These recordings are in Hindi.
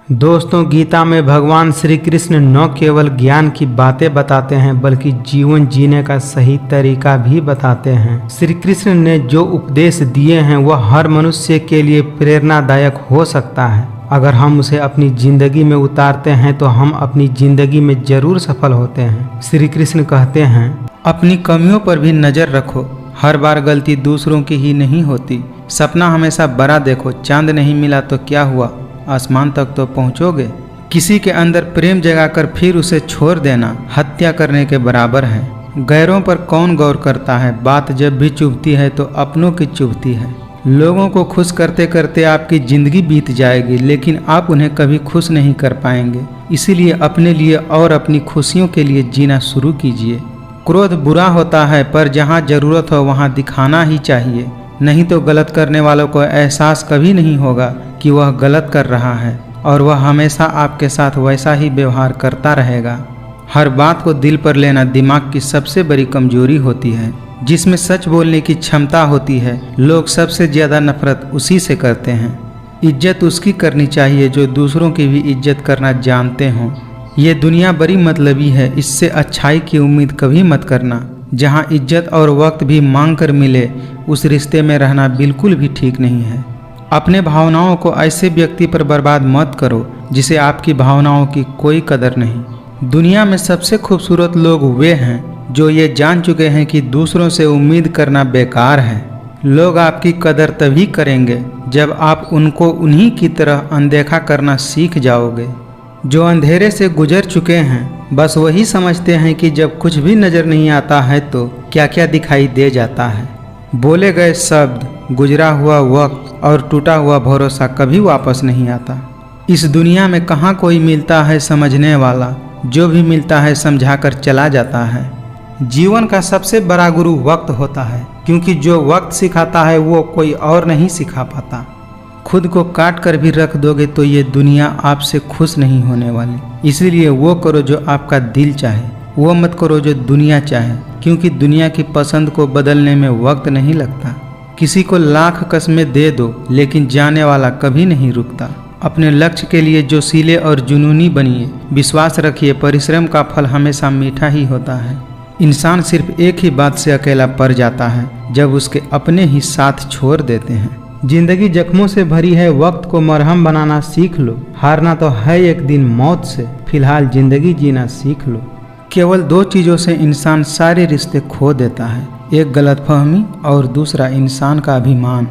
दोस्तों, गीता में भगवान श्री कृष्ण न केवल ज्ञान की बातें बताते हैं बल्कि जीवन जीने का सही तरीका भी बताते हैं। श्री कृष्ण ने जो उपदेश दिए हैं वह हर मनुष्य के लिए प्रेरणादायक हो सकता है। अगर हम उसे अपनी जिंदगी में उतारते हैं तो हम अपनी जिंदगी में जरूर सफल होते हैं। श्री कृष्ण कहते हैं, अपनी कमियों पर भी नजर रखो, हर बार गलती दूसरों की ही नहीं होती। सपना हमेशा बड़ा देखो, चांद नहीं मिला तो क्या हुआ, आसमान तक तो पहुंचोगे। किसी के अंदर प्रेम जगाकर फिर उसे छोड़ देना हत्या करने के बराबर है। गैरों पर कौन गौर करता है, बात जब भी चुभती है तो अपनों की चुभती है। लोगों को खुश करते करते आपकी जिंदगी बीत जाएगी, लेकिन आप उन्हें कभी खुश नहीं कर पाएंगे। इसीलिए अपने लिए और अपनी खुशियों के लिए जीना शुरू कीजिए। क्रोध बुरा होता है, पर जहाँ जरूरत हो वहाँ दिखाना ही चाहिए, नहीं तो गलत करने वालों को एहसास कभी नहीं होगा कि वह गलत कर रहा है और वह हमेशा आपके साथ वैसा ही व्यवहार करता रहेगा। हर बात को दिल पर लेना दिमाग की सबसे बड़ी कमजोरी होती है। जिसमें सच बोलने की क्षमता होती है, लोग सबसे ज़्यादा नफरत उसी से करते हैं। इज्जत उसकी करनी चाहिए जो दूसरों की भी इज्जत करना जानते हों। ये दुनिया बड़ी मतलबी है, इससे अच्छाई की उम्मीद कभी मत करना। जहाँ इज्जत और वक्त भी मांग कर मिले, उस रिश्ते में रहना बिल्कुल भी ठीक नहीं है। अपने भावनाओं को ऐसे व्यक्ति पर बर्बाद मत करो जिसे आपकी भावनाओं की कोई कदर नहीं। दुनिया में सबसे खूबसूरत लोग वे हैं जो ये जान चुके हैं कि दूसरों से उम्मीद करना बेकार है। लोग आपकी कदर तभी करेंगे जब आप उनको उन्हीं की तरह अनदेखा करना सीख जाओगे। जो अंधेरे से गुजर चुके हैं बस वही समझते हैं कि जब कुछ भी नज़र नहीं आता है तो क्या क्या दिखाई दे जाता है। बोले गए शब्द, गुजरा हुआ वक्त और टूटा हुआ भरोसा कभी वापस नहीं आता। इस दुनिया में कहाँ कोई मिलता है समझने वाला, जो भी मिलता है समझाकर चला जाता है। जीवन का सबसे बड़ा गुरु वक्त होता है, क्योंकि जो वक्त सिखाता है वो कोई और नहीं सिखा पाता। खुद को काट कर भी रख दोगे तो ये दुनिया आपसे खुश नहीं होने वाली। इसीलिए वो करो जो आपका दिल चाहे, वो मत करो जो दुनिया चाहे, क्योंकि दुनिया की पसंद को बदलने में वक्त नहीं लगता। किसी को लाख कस्में दे दो, लेकिन जाने वाला कभी नहीं रुकता। अपने लक्ष्य के लिए जोशीले और जुनूनी बनिए। विश्वास रखिए, परिश्रम का फल हमेशा मीठा ही होता है। इंसान सिर्फ एक ही बात से अकेला पड़ जाता है, जब उसके अपने ही साथ छोड़ देते हैं। जिंदगी जख्मों से भरी है, वक्त को मरहम बनाना सीख लो। हारना तो है एक दिन मौत से, फिलहाल जिंदगी जीना सीख लो। केवल दो चीज़ों से इंसान सारे रिश्ते खो देता है, एक गलतफहमी और दूसरा इंसान का अभिमान।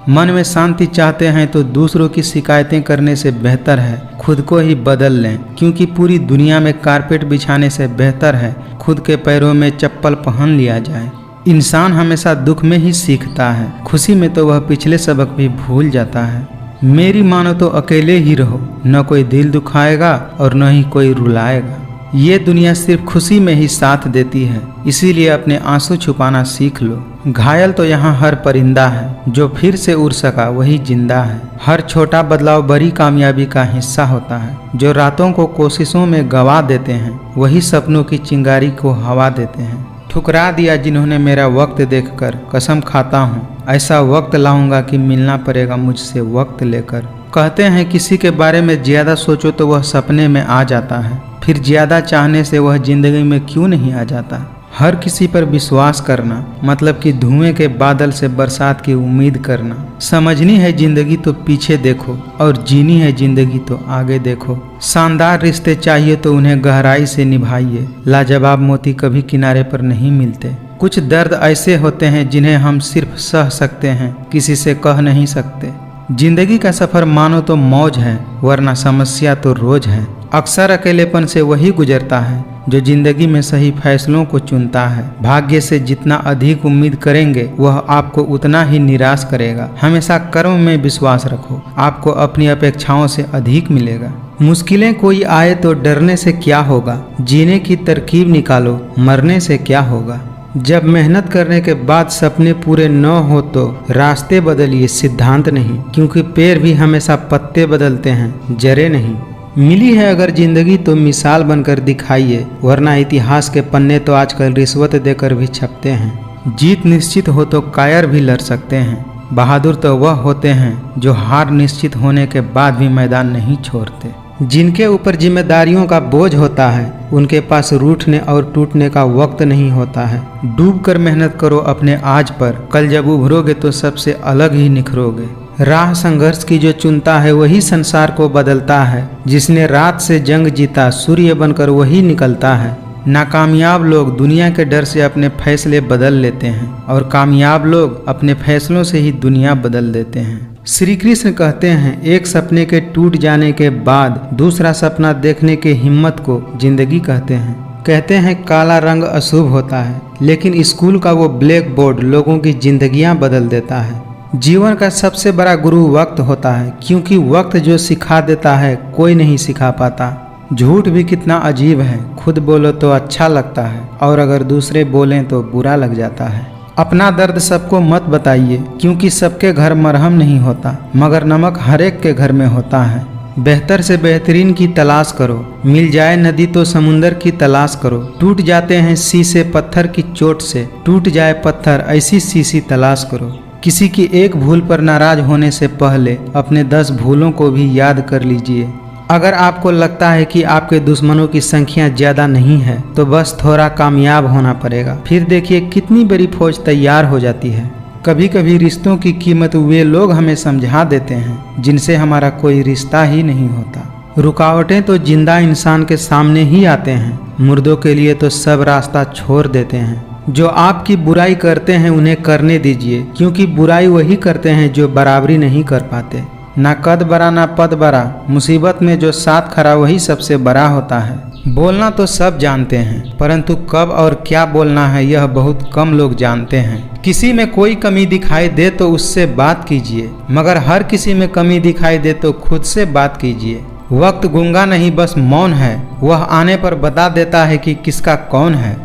मन में शांति चाहते हैं तो दूसरों की शिकायतें करने से बेहतर है खुद को ही बदल लें, क्योंकि पूरी दुनिया में कारपेट बिछाने से बेहतर है खुद के पैरों में चप्पल पहन लिया जाए। इंसान हमेशा दुख में ही सीखता है, खुशी में तो वह पिछले सबक भी भूल जाता है। मेरी मानो तो अकेले ही रहो, न कोई दिल दुखाएगा और न ही कोई रुलाएगा। ये दुनिया सिर्फ खुशी में ही साथ देती है, इसीलिए अपने आंसू छुपाना सीख लो। घायल तो यहाँ हर परिंदा है, जो फिर से उड़ सका वही जिंदा है। हर छोटा बदलाव बड़ी कामयाबी का हिस्सा होता है। जो रातों को कोशिशों में गवा देते हैं, वही सपनों की चिंगारी को हवा देते हैं। ठुकरा दिया जिन्होंने मेरा वक्त देखकर, कसम खाता हूँ ऐसा वक्त लाऊंगा कि मिलना पड़ेगा मुझसे वक्त लेकर। कहते हैं किसी के बारे में ज़्यादा सोचो तो वह सपने में आ जाता है, फिर ज़्यादा चाहने से वह जिंदगी में क्यों नहीं आ जाता। हर किसी पर विश्वास करना मतलब कि धुएं के बादल से बरसात की उम्मीद करना। समझनी है जिंदगी तो पीछे देखो, और जीनी है जिंदगी तो आगे देखो। शानदार रिश्ते चाहिए तो उन्हें गहराई से निभाइए। लाजवाब मोती कभी किनारे पर नहीं मिलते। कुछ दर्द ऐसे होते हैं जिन्हें हम सिर्फ सह सकते हैं, किसी से कह नहीं सकते। जिंदगी का सफर मानो तो मौज है, वरना समस्या तो रोज है। अक्सर अकेलेपन से वही गुजरता है जो जिंदगी में सही फैसलों को चुनता है। भाग्य से जितना अधिक उम्मीद करेंगे वह आपको उतना ही निराश करेगा। हमेशा कर्म में विश्वास रखो, आपको अपनी अपेक्षाओं से अधिक मिलेगा। मुश्किलें कोई आए तो डरने से क्या होगा, जीने की तरकीब निकालो, मरने से क्या होगा। जब मेहनत करने के बाद सपने पूरे न हो तो रास्ते बदलिए, सिद्धांत नहीं, क्योंकि पेड़ भी हमेशा पत्ते बदलते हैं, जड़ें नहीं। मिली है अगर जिंदगी तो मिसाल बनकर दिखाइए, वरना इतिहास के पन्ने तो आजकल रिश्वत देकर भी छपते हैं। जीत निश्चित हो तो कायर भी लड़ सकते हैं, बहादुर तो वह होते हैं जो हार निश्चित होने के बाद भी मैदान नहीं छोड़ते। जिनके ऊपर जिम्मेदारियों का बोझ होता है उनके पास रूठने और टूटने का वक्त नहीं होता है। डूब कर मेहनत करो अपने आज पर, कल जब उभरोगे तो सबसे अलग ही निखरोगे। राह संघर्ष की जो चुनता है वही संसार को बदलता है। जिसने रात से जंग जीता सूर्य बनकर वही निकलता है। नाकामयाब लोग दुनिया के डर से अपने फैसले बदल लेते हैं और कामयाब लोग अपने फैसलों से ही दुनिया बदल देते हैं। श्री कृष्ण कहते हैं एक सपने के टूट जाने के बाद दूसरा सपना देखने के हिम्मत को जिंदगी कहते हैं। कहते हैं काला रंग अशुभ होता है, लेकिन स्कूल का वो ब्लैक बोर्ड लोगों की जिंदगियां बदल देता है। जीवन का सबसे बड़ा गुरु वक्त होता है, क्योंकि वक्त जो सिखा देता है कोई नहीं सिखा पाता। झूठ भी कितना अजीब है, खुद बोलो तो अच्छा लगता है और अगर दूसरे बोलें तो बुरा लग जाता है। अपना दर्द सबको मत बताइए, क्योंकि सबके घर मरहम नहीं होता, मगर नमक हर एक के घर में होता है। बेहतर से बेहतरीन की तलाश करो, मिल जाए नदी तो समुंदर की तलाश करो। टूट जाते हैं शीशे पत्थर की चोट से, टूट जाए पत्थर ऐसी शीशी तलाश करो। किसी की एक भूल पर नाराज होने से पहले अपने 10 भूलों को भी याद कर लीजिए। अगर आपको लगता है कि आपके दुश्मनों की संख्या ज्यादा नहीं है तो बस थोड़ा कामयाब होना पड़ेगा, फिर देखिए कितनी बड़ी फौज तैयार हो जाती है। कभी कभी रिश्तों की कीमत वे लोग हमें समझा देते हैं जिनसे हमारा कोई रिश्ता ही नहीं होता। रुकावटें तो जिंदा इंसान के सामने ही आते हैं, मुर्दों के लिए तो सब रास्ता छोड़ देते हैं। जो आपकी बुराई करते हैं उन्हें करने दीजिए, क्योंकि बुराई वही करते हैं जो बराबरी नहीं कर पाते। ना कद बड़ा ना पद बड़ा, मुसीबत में जो साथ खड़ा वही सबसे बड़ा होता है। बोलना तो सब जानते हैं, परंतु कब और क्या बोलना है यह बहुत कम लोग जानते हैं। किसी में कोई कमी दिखाई दे तो उससे बात कीजिए, मगर हर किसी में कमी दिखाई दे तो खुद से बात कीजिए। वक्त गूंगा नहीं बस मौन है, वह आने पर बता देता है कि किसका कौन है।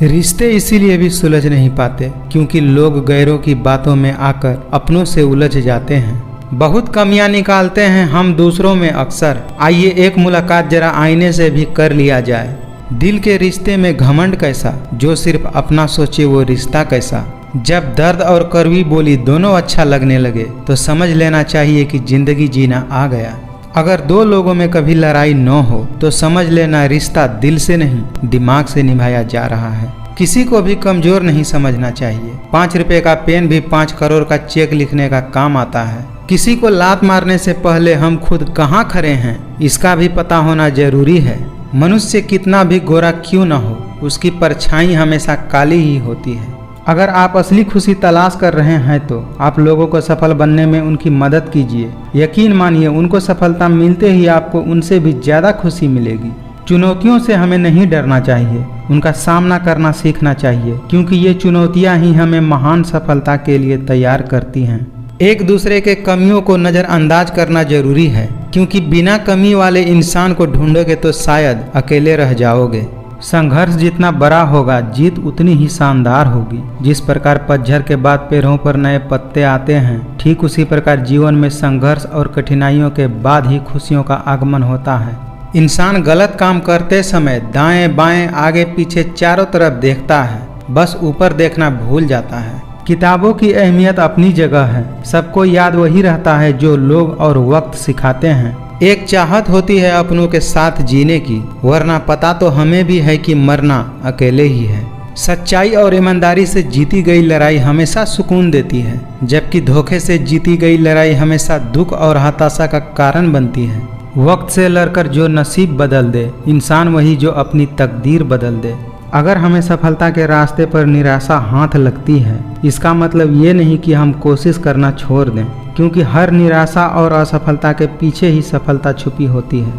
रिश्ते इसीलिए भी सुलझ नहीं पाते क्योंकि लोग गैरों की बातों में आकर अपनों से उलझ जाते हैं। बहुत कमियां निकालते हैं हम दूसरों में अक्सर, आइए एक मुलाकात जरा आईने से भी कर लिया जाए। दिल के रिश्ते में घमंड कैसा, जो सिर्फ अपना सोचे वो रिश्ता कैसा। जब दर्द और कड़वी बोली दोनों अच्छा लगने लगे तो समझ लेना चाहिए कि जिंदगी जीना आ गया। अगर 2 लोगों में कभी लड़ाई न हो तो समझ लेना रिश्ता दिल से नहीं दिमाग से निभाया जा रहा है। किसी को भी कमजोर नहीं समझना चाहिए। 5 रुपए का पेन भी 5 करोड़ का चेक लिखने का काम आता है। किसी को लात मारने से पहले हम खुद कहाँ खड़े हैं इसका भी पता होना जरूरी है। मनुष्य कितना भी गोरा क्यों न हो, उसकी परछाई हमेशा काली ही होती है। अगर आप असली खुशी तलाश कर रहे हैं तो आप लोगों को सफल बनने में उनकी मदद कीजिए। यकीन मानिए उनको सफलता मिलते ही आपको उनसे भी ज़्यादा खुशी मिलेगी। चुनौतियों से हमें नहीं डरना चाहिए, उनका सामना करना सीखना चाहिए, क्योंकि ये चुनौतियां ही हमें महान सफलता के लिए तैयार करती हैं। एक दूसरे के कमियों को नज़रअंदाज करना जरूरी है, क्योंकि बिना कमी वाले इंसान को ढूंढोगे तो शायद अकेले रह जाओगे। संघर्ष जितना बड़ा होगा जीत उतनी ही शानदार होगी। जिस प्रकार पतझड़ के बाद पेड़ों पर नए पत्ते आते हैं, ठीक उसी प्रकार जीवन में संघर्ष और कठिनाइयों के बाद ही खुशियों का आगमन होता है। इंसान गलत काम करते समय दाएं बाएं आगे पीछे चारों तरफ देखता है, बस ऊपर देखना भूल जाता है। किताबों की अहमियत अपनी जगह है, सबको याद वही रहता है जो लोग और वक्त सिखाते हैं। एक चाहत होती है अपनों के साथ जीने की, वरना पता तो हमें भी है कि मरना अकेले ही है। सच्चाई और ईमानदारी से जीती गई लड़ाई हमेशा सुकून देती है, जबकि धोखे से जीती गई लड़ाई हमेशा दुख और हताशा का कारण बनती है। वक्त से लड़कर जो नसीब बदल दे, इंसान वही जो अपनी तकदीर बदल दे। अगर हमें सफलता के रास्ते पर निराशा हाथ लगती है, इसका मतलब ये नहीं कि हम कोशिश करना छोड़ दें, क्योंकि हर निराशा और असफलता के पीछे ही सफलता छुपी होती है।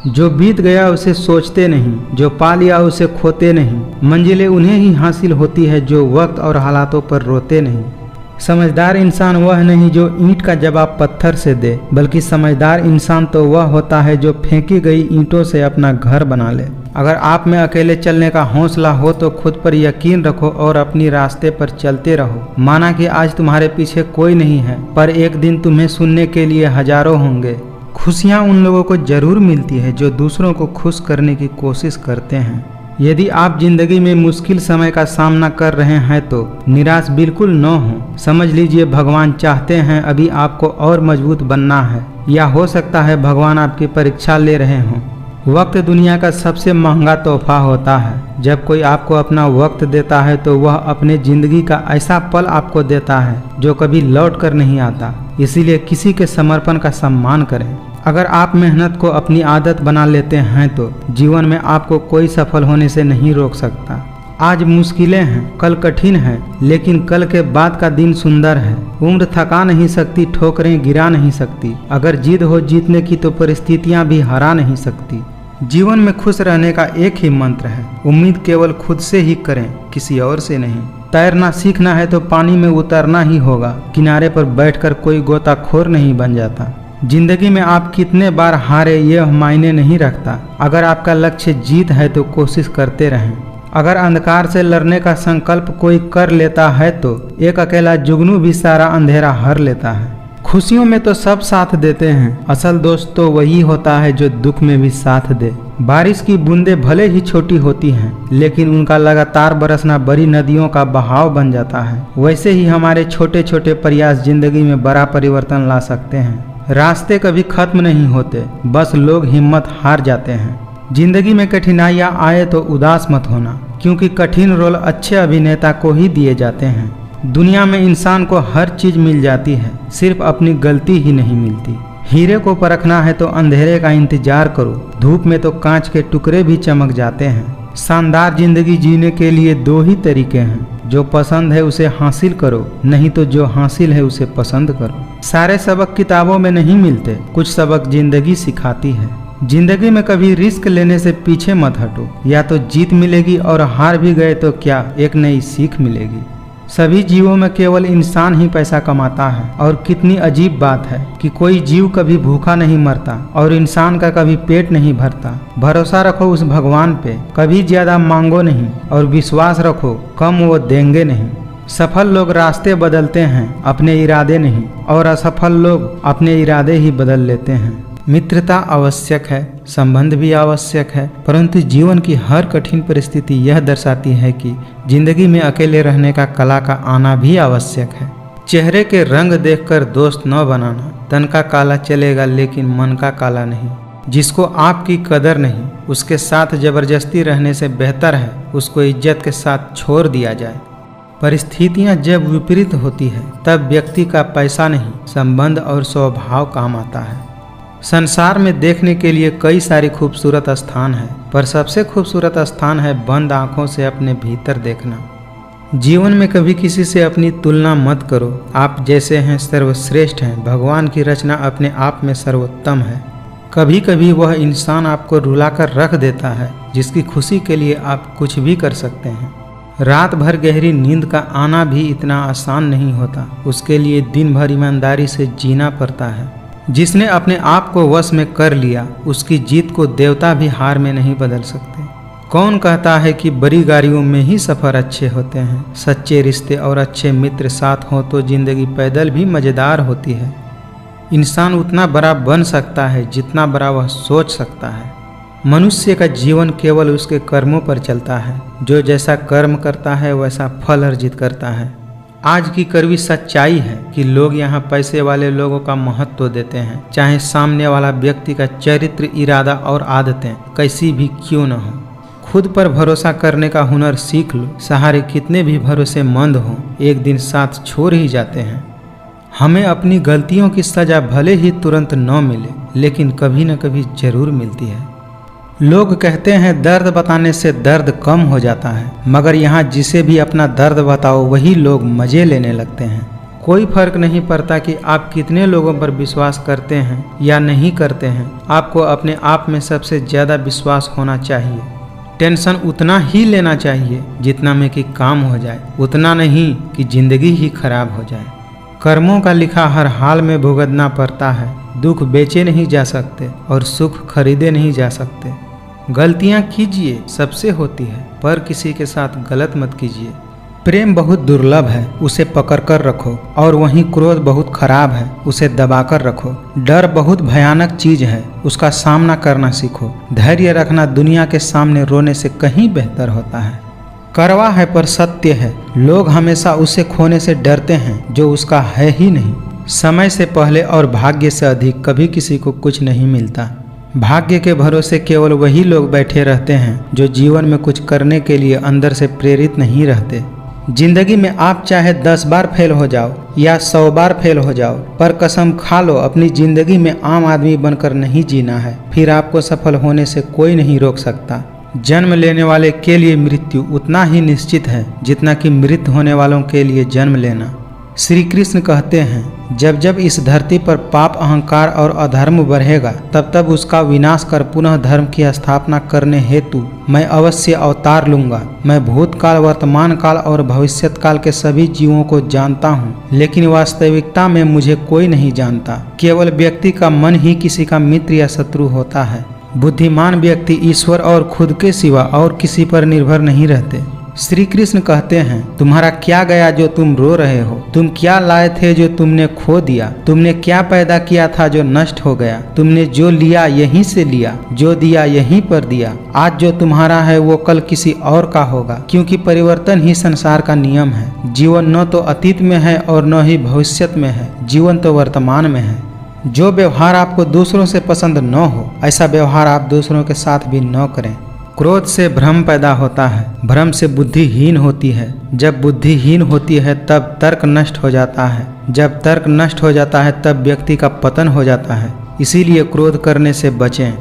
जो बीत गया उसे सोचते नहीं, जो पा लिया उसे खोते नहीं। मंजिलें उन्हें ही हासिल होती है जो वक्त और हालातों पर रोते नहीं। समझदार इंसान वह नहीं जो ईंट का जवाब पत्थर से दे, बल्कि समझदार इंसान तो वह होता है जो फेंकी गई ईंटों से अपना घर बना ले। अगर आप में अकेले चलने का हौसला हो तो खुद पर यकीन रखो और अपनी रास्ते पर चलते रहो। माना कि आज तुम्हारे पीछे कोई नहीं है, पर एक दिन तुम्हें सुनने के लिए हजारों होंगे। खुशियाँ उन लोगों को जरूर मिलती है जो दूसरों को खुश करने की कोशिश करते हैं। यदि आप जिंदगी में मुश्किल समय का सामना कर रहे हैं तो निराश बिल्कुल न हो। समझ लीजिए भगवान चाहते हैं अभी आपको और मजबूत बनना है, या हो सकता है भगवान आपकी परीक्षा ले रहे हों। वक्त दुनिया का सबसे महंगा तोहफा होता है। जब कोई आपको अपना वक्त देता है तो वह अपने जिंदगी का ऐसा पल आपको देता है जो कभी लौट कर नहीं आता। इसीलिए किसी के समर्पण का सम्मान करें। अगर आप मेहनत को अपनी आदत बना लेते हैं तो जीवन में आपको कोई सफल होने से नहीं रोक सकता। आज मुश्किलें हैं, कल कठिन है, लेकिन कल के बाद का दिन सुंदर है। उम्र थका नहीं सकती, ठोकरें गिरा नहीं सकती। अगर जिद हो जीतने की तो परिस्थितियां भी हरा नहीं सकती। जीवन में खुश रहने का एक ही मंत्र है, उम्मीद केवल खुद से ही करें, किसी और से नहीं। तैरना सीखना है तो पानी में उतरना ही होगा। किनारे पर बैठकर कोई गोताखोर नहीं बन जाता। जिंदगी में आप कितने बार हारे यह मायने नहीं रखता। अगर आपका लक्ष्य जीत है तो कोशिश करते रहें। अगर अंधकार से लड़ने का संकल्प कोई कर लेता है तो एक अकेला जुगनू भी सारा अंधेरा हर लेता है। खुशियों में तो सब साथ देते हैं, असल दोस्त तो वही होता है जो दुख में भी साथ दे। बारिश की बूंदें भले ही छोटी होती हैं, लेकिन उनका लगातार बरसना बड़ी नदियों का बहाव बन जाता है। वैसे ही हमारे छोटे छोटे प्रयास जिंदगी में बड़ा परिवर्तन ला सकते हैं। रास्ते कभी खत्म नहीं होते, बस लोग हिम्मत हार जाते हैं। जिंदगी में कठिनाइयाँ आए तो उदास मत होना, क्योंकि कठिन रोल अच्छे अभिनेता को ही दिए जाते हैं। दुनिया में इंसान को हर चीज मिल जाती है, सिर्फ अपनी गलती ही नहीं मिलती। हीरे को परखना है तो अंधेरे का इंतजार करो, धूप में तो कांच के टुकड़े भी चमक जाते हैं। शानदार जिंदगी जीने के लिए दो ही तरीके हैं, जो पसंद है उसे हासिल करो, नहीं तो जो हासिल है उसे पसंद करो। सारे सबक किताबों में नहीं मिलते, कुछ सबक जिंदगी सिखाती है। जिंदगी में कभी रिस्क लेने से पीछे मत हटो, या तो जीत मिलेगी और हार भी गए तो क्या, एक नई सीख मिलेगी। सभी जीवों में केवल इंसान ही पैसा कमाता है, और कितनी अजीब बात है कि कोई जीव कभी भूखा नहीं मरता और इंसान का कभी पेट नहीं भरता। भरोसा रखो उस भगवान पे, कभी ज्यादा मांगो नहीं, और विश्वास रखो कम वो देंगे नहीं। सफल लोग रास्ते बदलते हैं, अपने इरादे नहीं, और असफल लोग अपने इरादे ही बदल लेते हैं। मित्रता आवश्यक है, संबंध भी आवश्यक है, परंतु जीवन की हर कठिन परिस्थिति यह दर्शाती है कि जिंदगी में अकेले रहने का कला का आना भी आवश्यक है। चेहरे के रंग देखकर दोस्त न बनाना, तन का काला चलेगा लेकिन मन का काला नहीं। जिसको आपकी कदर नहीं, उसके साथ जबरदस्ती रहने से बेहतर है उसको इज्जत के साथ छोड़ दिया जाए। परिस्थितियां जब विपरीत होती है तब व्यक्ति का पैसा नहीं, संबंध और स्वभाव काम आता है। संसार में देखने के लिए कई सारी खूबसूरत स्थान है, पर सबसे खूबसूरत स्थान है बंद आंखों से अपने भीतर देखना। जीवन में कभी किसी से अपनी तुलना मत करो। आप जैसे हैं सर्वश्रेष्ठ हैं। भगवान की रचना अपने आप में सर्वोत्तम है। कभी कभी वह इंसान आपको रुलाकर रख देता है जिसकी खुशी के लिए आप कुछ भी कर सकते हैं। रात भर गहरी नींद का आना भी इतना आसान नहीं होता, उसके लिए दिन भर ईमानदारी से जीना पड़ता है। जिसने अपने आप को वश में कर लिया, उसकी जीत को देवता भी हार में नहीं बदल सकते। कौन कहता है कि बड़ी गाड़ियों में ही सफ़र अच्छे होते हैं। सच्चे रिश्ते और अच्छे मित्र साथ हों तो जिंदगी पैदल भी मज़ेदार होती है। इंसान उतना बड़ा बन सकता है जितना बड़ा वह सोच सकता है। मनुष्य का जीवन केवल उसके कर्मों पर चलता है। जो जैसा कर्म करता है वैसा फल अर्जित करता है। आज की कड़वी सच्चाई है कि लोग यहाँ पैसे वाले लोगों का महत्व देते हैं, चाहे सामने वाला व्यक्ति का चरित्र, इरादा और आदतें कैसी भी क्यों न हो। खुद पर भरोसा करने का हुनर सीख लो। सहारे कितने भी भरोसेमंद हों, एक दिन साथ छोड़ ही जाते हैं। हमें अपनी गलतियों की सजा भले ही तुरंत न मिले, लेकिन कभी न कभी जरूर मिलती है। लोग कहते हैं दर्द बताने से दर्द कम हो जाता है, मगर यहाँ जिसे भी अपना दर्द बताओ वही लोग मज़े लेने लगते हैं। कोई फर्क नहीं पड़ता कि आप कितने लोगों पर विश्वास करते हैं या नहीं करते हैं, आपको अपने आप में सबसे ज़्यादा विश्वास होना चाहिए। टेंशन उतना ही लेना चाहिए जितना में कि काम हो जाए, उतना नहीं कि जिंदगी ही खराब हो जाए। कर्मों का लिखा हर हाल में भुगतना पड़ता है। दुख बेचे नहीं जा सकते और सुख खरीदे नहीं जा सकते। गलतियां कीजिए, सबसे होती है, पर किसी के साथ गलत मत कीजिए। प्रेम बहुत दुर्लभ है, उसे पकड़ कर रखो, और वहीं क्रोध बहुत खराब है, उसे दबाकर रखो। डर बहुत भयानक चीज है, उसका सामना करना सीखो। धैर्य रखना दुनिया के सामने रोने से कहीं बेहतर होता है। कड़वा है पर सत्य है, लोग हमेशा उसे खोने से डरते हैं जो उसका है ही नहीं। समय से पहले और भाग्य से अधिक कभी किसी को कुछ नहीं मिलता। भाग्य के भरोसे केवल वही लोग बैठे रहते हैं जो जीवन में कुछ करने के लिए अंदर से प्रेरित नहीं रहते। जिंदगी में आप चाहे 10 बार फेल हो जाओ या 100 बार फेल हो जाओ, पर कसम खा लो अपनी जिंदगी में आम आदमी बनकर नहीं जीना है, फिर आपको सफल होने से कोई नहीं रोक सकता। जन्म लेने वाले के लिए मृत्यु उतना ही निश्चित है जितना कि मृत होने वालों के लिए जन्म लेना। श्री कृष्ण कहते हैं, जब जब इस धरती पर पाप, अहंकार और अधर्म बढ़ेगा, तब तब उसका विनाश कर पुनः धर्म की स्थापना करने हेतु मैं अवश्य अवतार लूंगा। मैं भूतकाल, वर्तमान काल और भविष्यत काल के सभी जीवों को जानता हूँ, लेकिन वास्तविकता में मुझे कोई नहीं जानता। केवल व्यक्ति का मन ही किसी का मित्र या शत्रु होता है। बुद्धिमान व्यक्ति ईश्वर और खुद के सिवा और किसी पर निर्भर नहीं रहते। श्री कृष्ण कहते हैं, तुम्हारा क्या गया जो तुम रो रहे हो? तुम क्या लाए थे जो तुमने खो दिया? तुमने क्या पैदा किया था जो नष्ट हो गया? तुमने जो लिया यहीं से लिया, जो दिया यहीं पर दिया। आज जो तुम्हारा है वो कल किसी और का होगा, क्योंकि परिवर्तन ही संसार का नियम है। जीवन न तो अतीत में है और न ही भविष्यत में है, जीवन तो वर्तमान में है। जो व्यवहार आपको दूसरों से पसंद न हो, ऐसा व्यवहार आप दूसरों के साथ भी न करें। क्रोध से भ्रम पैदा होता है, भ्रम से बुद्धिहीन होती है। जब बुद्धिहीन होती है तब तर्क नष्ट हो जाता है, जब तर्क नष्ट हो जाता है तब व्यक्ति का पतन हो जाता है। इसीलिए क्रोध करने से बचें।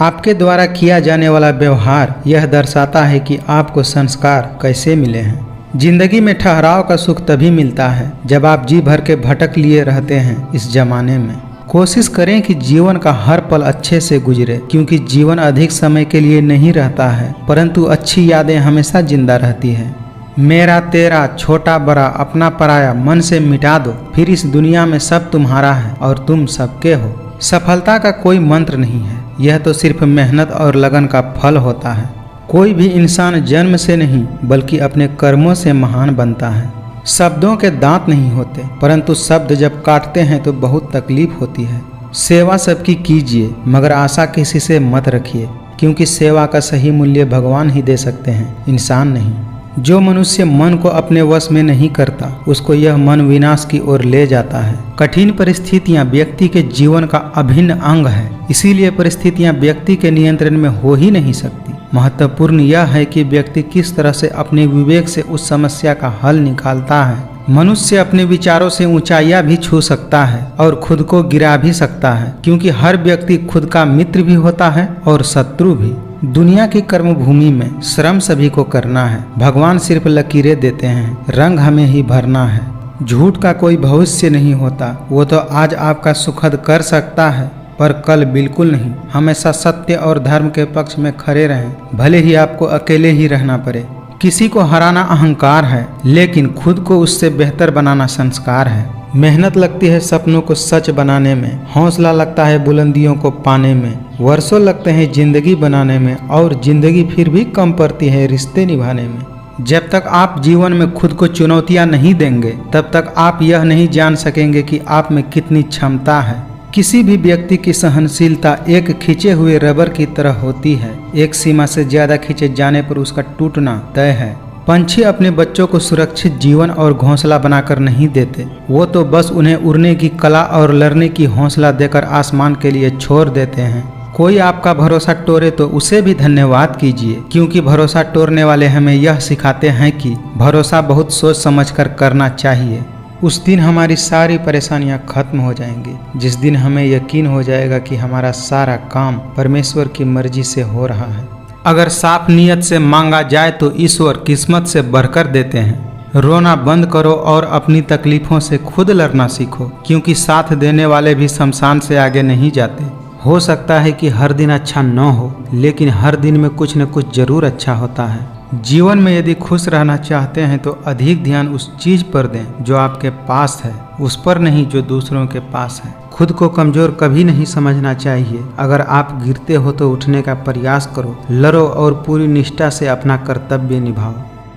आपके द्वारा किया जाने वाला व्यवहार यह दर्शाता है कि आपको संस्कार कैसे मिले हैं। जिंदगी में ठहराव का सुख तभी मिलता है जब आप जी भर के भटक लिए रहते हैं इस जमाने में। कोशिश करें कि जीवन का हर पल अच्छे से गुजरे, क्योंकि जीवन अधिक समय के लिए नहीं रहता है, परंतु अच्छी यादें हमेशा जिंदा रहती है। मेरा तेरा, छोटा बड़ा, अपना पराया मन से मिटा दो, फिर इस दुनिया में सब तुम्हारा है और तुम सबके हो। सफलता का कोई मंत्र नहीं है, यह तो सिर्फ मेहनत और लगन का फल होता है। कोई भी इंसान जन्म से नहीं बल्कि अपने कर्मों से महान बनता है। शब्दों के दांत नहीं होते, परंतु शब्द जब काटते हैं तो बहुत तकलीफ होती है। सेवा सबकी कीजिए, मगर आशा किसी से मत रखिए, क्योंकि सेवा का सही मूल्य भगवान ही दे सकते हैं, इंसान नहीं। जो मनुष्य मन को अपने वश में नहीं करता, उसको यह मन विनाश की ओर ले जाता है। कठिन परिस्थितियां व्यक्ति के जीवन का अभिन्न अंग है, इसीलिए परिस्थितियां व्यक्ति के नियंत्रण में हो ही नहीं सकती। महत्वपूर्ण यह है कि व्यक्ति किस तरह से अपने विवेक से उस समस्या का हल निकालता है। मनुष्य अपने विचारों से ऊंचाइयां भी छू सकता है और खुद को गिरा भी सकता है, क्योंकि हर व्यक्ति खुद का मित्र भी होता है और शत्रु भी। दुनिया की कर्म भूमि में श्रम सभी को करना है, भगवान सिर्फ लकीरें देते हैं, रंग हमें ही भरना है। झूठ का कोई भविष्य नहीं होता, वो तो आज आपका सुखद कर सकता है पर कल बिल्कुल नहीं। हमेशा सत्य और धर्म के पक्ष में खड़े रहें, भले ही आपको अकेले ही रहना पड़े। किसी को हराना अहंकार है, लेकिन खुद को उससे बेहतर बनाना संस्कार है। मेहनत लगती है सपनों को सच बनाने में, हौसला लगता है बुलंदियों को पाने में, वर्षों लगते हैं जिंदगी बनाने में, और जिंदगी फिर भी कम पड़ती है रिश्ते निभाने में। जब तक आप जीवन में खुद को चुनौतियां नहीं देंगे, तब तक आप यह नहीं जान सकेंगे कि आप में कितनी क्षमता है। किसी भी व्यक्ति की सहनशीलता एक खींचे हुए रबर की तरह होती है, एक सीमा से ज्यादा खींचे जाने पर उसका टूटना तय है। पंछी अपने बच्चों को सुरक्षित जीवन और घोंसला बनाकर नहीं देते, वो तो बस उन्हें उड़ने की कला और लड़ने की हौसला देकर आसमान के लिए छोड़ देते हैं। कोई आपका भरोसा तोड़े तो उसे भी धन्यवाद कीजिए, क्योंकि भरोसा तोड़ने वाले हमें यह सिखाते हैं कि भरोसा बहुत सोच समझकर करना चाहिए। उस दिन हमारी सारी परेशानियां खत्म हो जाएंगी, जिस दिन हमें यकीन हो जाएगा कि हमारा सारा काम परमेश्वर की मर्जी से हो रहा है। अगर साफ नियत से मांगा जाए तो ईश्वर किस्मत से बढ़कर देते हैं। रोना बंद करो और अपनी तकलीफों से खुद लड़ना सीखो, क्योंकि साथ देने वाले भी शमशान से आगे नहीं जाते। हो सकता है कि हर दिन अच्छा न हो, लेकिन हर दिन में कुछ न कुछ जरूर अच्छा होता है। जीवन में यदि खुश रहना चाहते हैं तो अधिक ध्यान उस चीज पर दें जो आपके पास है, उस पर नहीं जो दूसरों के पास है। खुद को कमजोर कभी नहीं समझना चाहिए। अगर आप गिरते हो तो उठने का प्रयास करो, लड़ो और पूरी निष्ठा से अपना कर्तव्य निभाओ।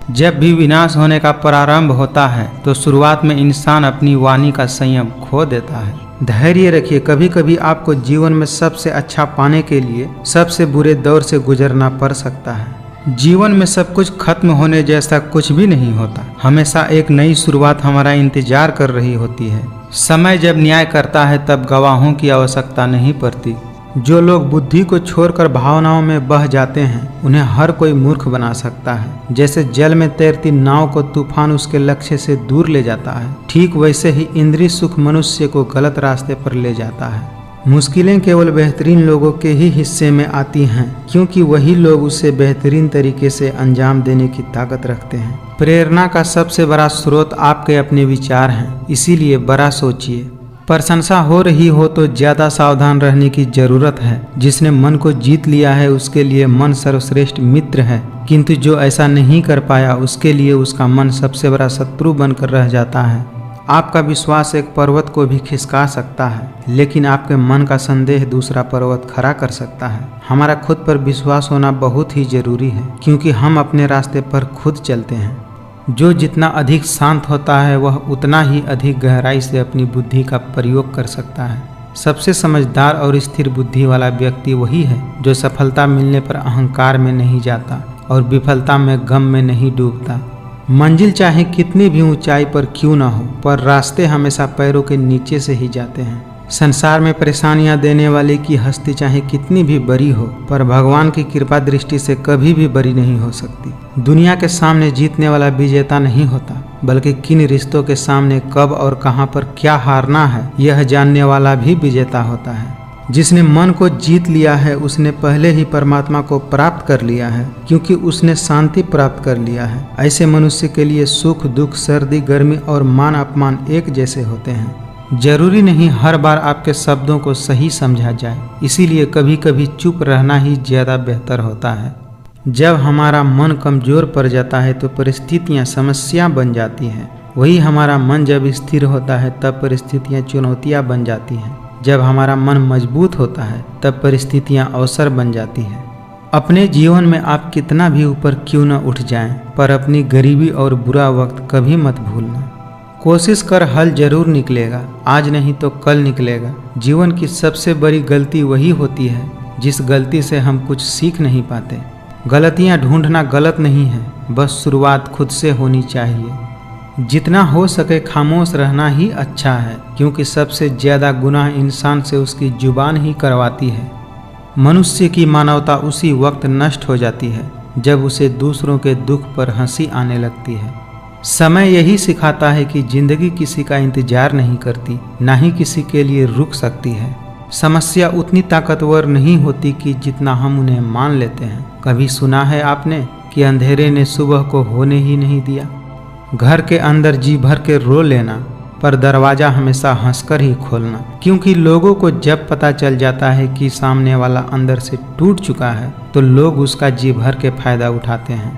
जब भी विनाश होने का प्रारंभ होता है तो शुरुआत में इंसान अपनी वाणी का संयम खो देता है। धैर्य रखिए, कभी कभी आपको जीवन में सबसे अच्छा पाने के लिए सबसे बुरे दौर से गुजरना पड़ सकता है। जीवन में सब कुछ खत्म होने जैसा कुछ भी नहीं होता, हमेशा एक नई शुरुआत हमारा इंतजार कर रही होती है। समय जब न्याय करता है तब गवाहों की आवश्यकता नहीं पड़ती। जो लोग बुद्धि को छोड़कर भावनाओं में बह जाते हैं उन्हें हर कोई मूर्ख बना सकता है। जैसे जल में तैरती नाव को तूफान उसके लक्ष्य से दूर ले जाता है, ठीक वैसे ही इंद्रिय सुख मनुष्य को गलत रास्ते पर ले जाता है। मुश्किलें केवल बेहतरीन लोगों के ही हिस्से में आती हैं, क्योंकि वही लोग उसे बेहतरीन तरीके से अंजाम देने की ताकत रखते हैं। प्रेरणा का सबसे बड़ा स्रोत आपके अपने विचार हैं, इसीलिए बड़ा सोचिए। प्रशंसा हो रही हो तो ज़्यादा सावधान रहने की जरूरत है। जिसने मन को जीत लिया है उसके लिए मन सर्वश्रेष्ठ मित्र है, किंतु जो ऐसा नहीं कर पाया उसके लिए उसका मन सबसे बड़ा शत्रु बनकर रह जाता है। आपका विश्वास एक पर्वत को भी खिसका सकता है, लेकिन आपके मन का संदेह दूसरा पर्वत खड़ा कर सकता है। हमारा खुद पर विश्वास होना बहुत ही जरूरी है, क्योंकि हम अपने रास्ते पर खुद चलते हैं। जो जितना अधिक शांत होता है वह उतना ही अधिक गहराई से अपनी बुद्धि का प्रयोग कर सकता है। सबसे समझदार और स्थिर बुद्धि वाला व्यक्ति वही है जो सफलता मिलने पर अहंकार में नहीं जाता और विफलता में गम में नहीं डूबता। मंजिल चाहे कितनी भी ऊंचाई पर क्यों ना हो, पर रास्ते हमेशा पैरों के नीचे से ही जाते हैं। संसार में परेशानियां देने वाले की हस्ती चाहे कितनी भी बड़ी हो, पर भगवान की कृपा दृष्टि से कभी भी बड़ी नहीं हो सकती। दुनिया के सामने जीतने वाला विजेता नहीं होता, बल्कि किन रिश्तों के सामने कब और कहां पर क्या हारना है यह जानने वाला भी विजेता होता है। जिसने मन को जीत लिया है उसने पहले ही परमात्मा को प्राप्त कर लिया है, क्योंकि उसने शांति प्राप्त कर लिया है। ऐसे मनुष्य के लिए सुख दुख, सर्दी गर्मी और मान अपमान एक जैसे होते हैं। जरूरी नहीं हर बार आपके शब्दों को सही समझा जाए, इसीलिए कभी कभी चुप रहना ही ज़्यादा बेहतर होता है। जब हमारा मन कमज़ोर पड़ जाता है तो परिस्थितियाँ समस्या बन जाती हैं। वही हमारा मन जब स्थिर होता है तब परिस्थितियाँ चुनौतियाँ बन जाती हैं। जब हमारा मन मजबूत होता है तब परिस्थितियाँ अवसर बन जाती हैं। अपने जीवन में आप कितना भी ऊपर क्यों न उठ जाएं, पर अपनी गरीबी और बुरा वक्त कभी मत भूलना। कोशिश कर, हल जरूर निकलेगा, आज नहीं तो कल निकलेगा। जीवन की सबसे बड़ी गलती वही होती है जिस गलती से हम कुछ सीख नहीं पाते। गलतियां ढूंढना गलत नहीं है, बस शुरुआत खुद से होनी चाहिए। जितना हो सके खामोश रहना ही अच्छा है, क्योंकि सबसे ज़्यादा गुनाह इंसान से उसकी जुबान ही करवाती है। मनुष्य की मानवता उसी वक्त नष्ट हो जाती है जब उसे दूसरों के दुख पर हंसी आने लगती है। समय यही सिखाता है कि जिंदगी किसी का इंतजार नहीं करती, ना ही किसी के लिए रुक सकती है। समस्या उतनी ताकतवर नहीं होती कि जितना हम उन्हें मान लेते हैं। कभी सुना है आपने कि अंधेरे ने सुबह को होने ही नहीं दिया? घर के अंदर जी भर के रो लेना, पर दरवाज़ा हमेशा हंसकर ही खोलना, क्योंकि लोगों को जब पता चल जाता है कि सामने वाला अंदर से टूट चुका है तो लोग उसका जी भर के फायदा उठाते हैं।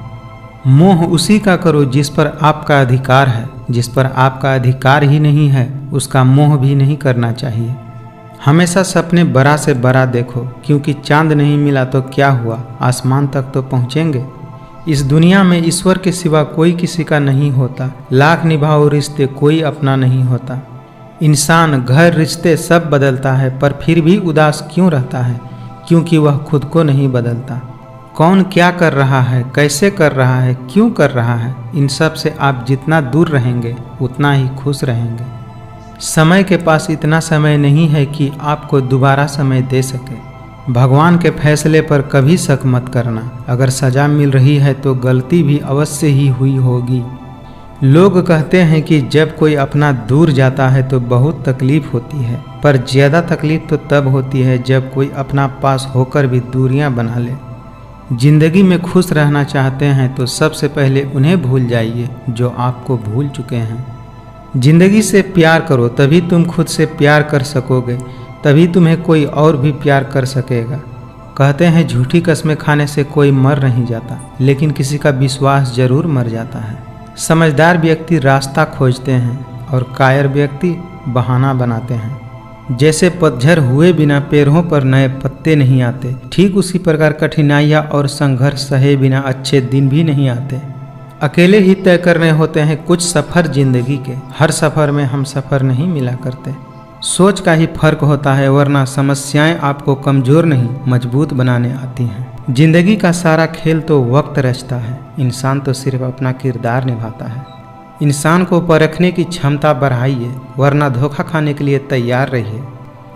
मोह उसी का करो जिस पर आपका अधिकार है, जिस पर आपका अधिकार ही नहीं है उसका मोह भी नहीं करना चाहिए। हमेशा सपने बड़ा से बड़ा देखो, क्योंकि चांद नहीं मिला तो क्या हुआ, आसमान तक तो पहुँचेंगे। इस दुनिया में ईश्वर के सिवा कोई किसी का नहीं होता। लाख निभाओ रिश्ते कोई अपना नहीं होता। इंसान, घर, रिश्ते सब बदलता है, पर फिर भी उदास क्यों रहता है? क्योंकि वह खुद को नहीं बदलता। कौन क्या कर रहा है, कैसे कर रहा है, क्यों कर रहा है, इन सब से आप जितना दूर रहेंगे उतना ही खुश रहेंगे। समय के पास इतना समय नहीं है कि आपको दोबारा समय दे सके। भगवान के फैसले पर कभी शक मत करना। अगर सजा मिल रही है तो गलती भी अवश्य ही हुई होगी। लोग कहते हैं कि जब कोई अपना दूर जाता है तो बहुत तकलीफ होती है, पर ज़्यादा तकलीफ तो तब होती है जब कोई अपना पास होकर भी दूरियां बना ले। जिंदगी में खुश रहना चाहते हैं तो सबसे पहले उन्हें भूल जाइए जो आपको भूल चुके हैं। जिंदगी से प्यार करो, तभी तुम खुद से प्यार कर सकोगे, तभी तुम्हें कोई और भी प्यार कर सकेगा। कहते हैं झूठी कस्में खाने से कोई मर नहीं जाता, लेकिन किसी का विश्वास जरूर मर जाता है। समझदार व्यक्ति रास्ता खोजते हैं और कायर व्यक्ति बहाना बनाते हैं। जैसे पतझड़ हुए बिना पेड़ों पर नए पत्ते नहीं आते, ठीक उसी प्रकार कठिनाइयाँ और संघर्ष सहे बिना अच्छे दिन भी नहीं आते। अकेले ही तय करने होते हैं कुछ सफ़र जिंदगी के, हर सफ़र में हम सफ़र नहीं मिला करते। सोच का ही फर्क होता है, वरना समस्याएं आपको कमज़ोर नहीं मजबूत बनाने आती हैं। जिंदगी का सारा खेल तो वक्त रचता है, इंसान तो सिर्फ अपना किरदार निभाता है। इंसान को परखने की क्षमता बढ़ाइए, वरना धोखा खाने के लिए तैयार रहिए।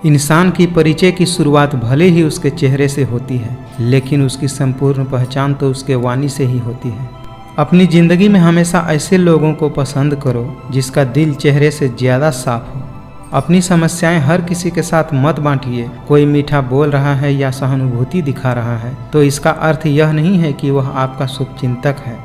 इंसान की परिचय की शुरुआत भले ही उसके चेहरे से होती है, लेकिन उसकी संपूर्ण पहचान तो उसके वाणी से ही होती है। अपनी ज़िंदगी में हमेशा ऐसे लोगों को पसंद करो जिसका दिल चेहरे से ज़्यादा साफ हो। अपनी समस्याएं हर किसी के साथ मत बांटिए। कोई मीठा बोल रहा है या सहानुभूति दिखा रहा है तो इसका अर्थ यह नहीं है कि वह आपका शुभचिंतक है।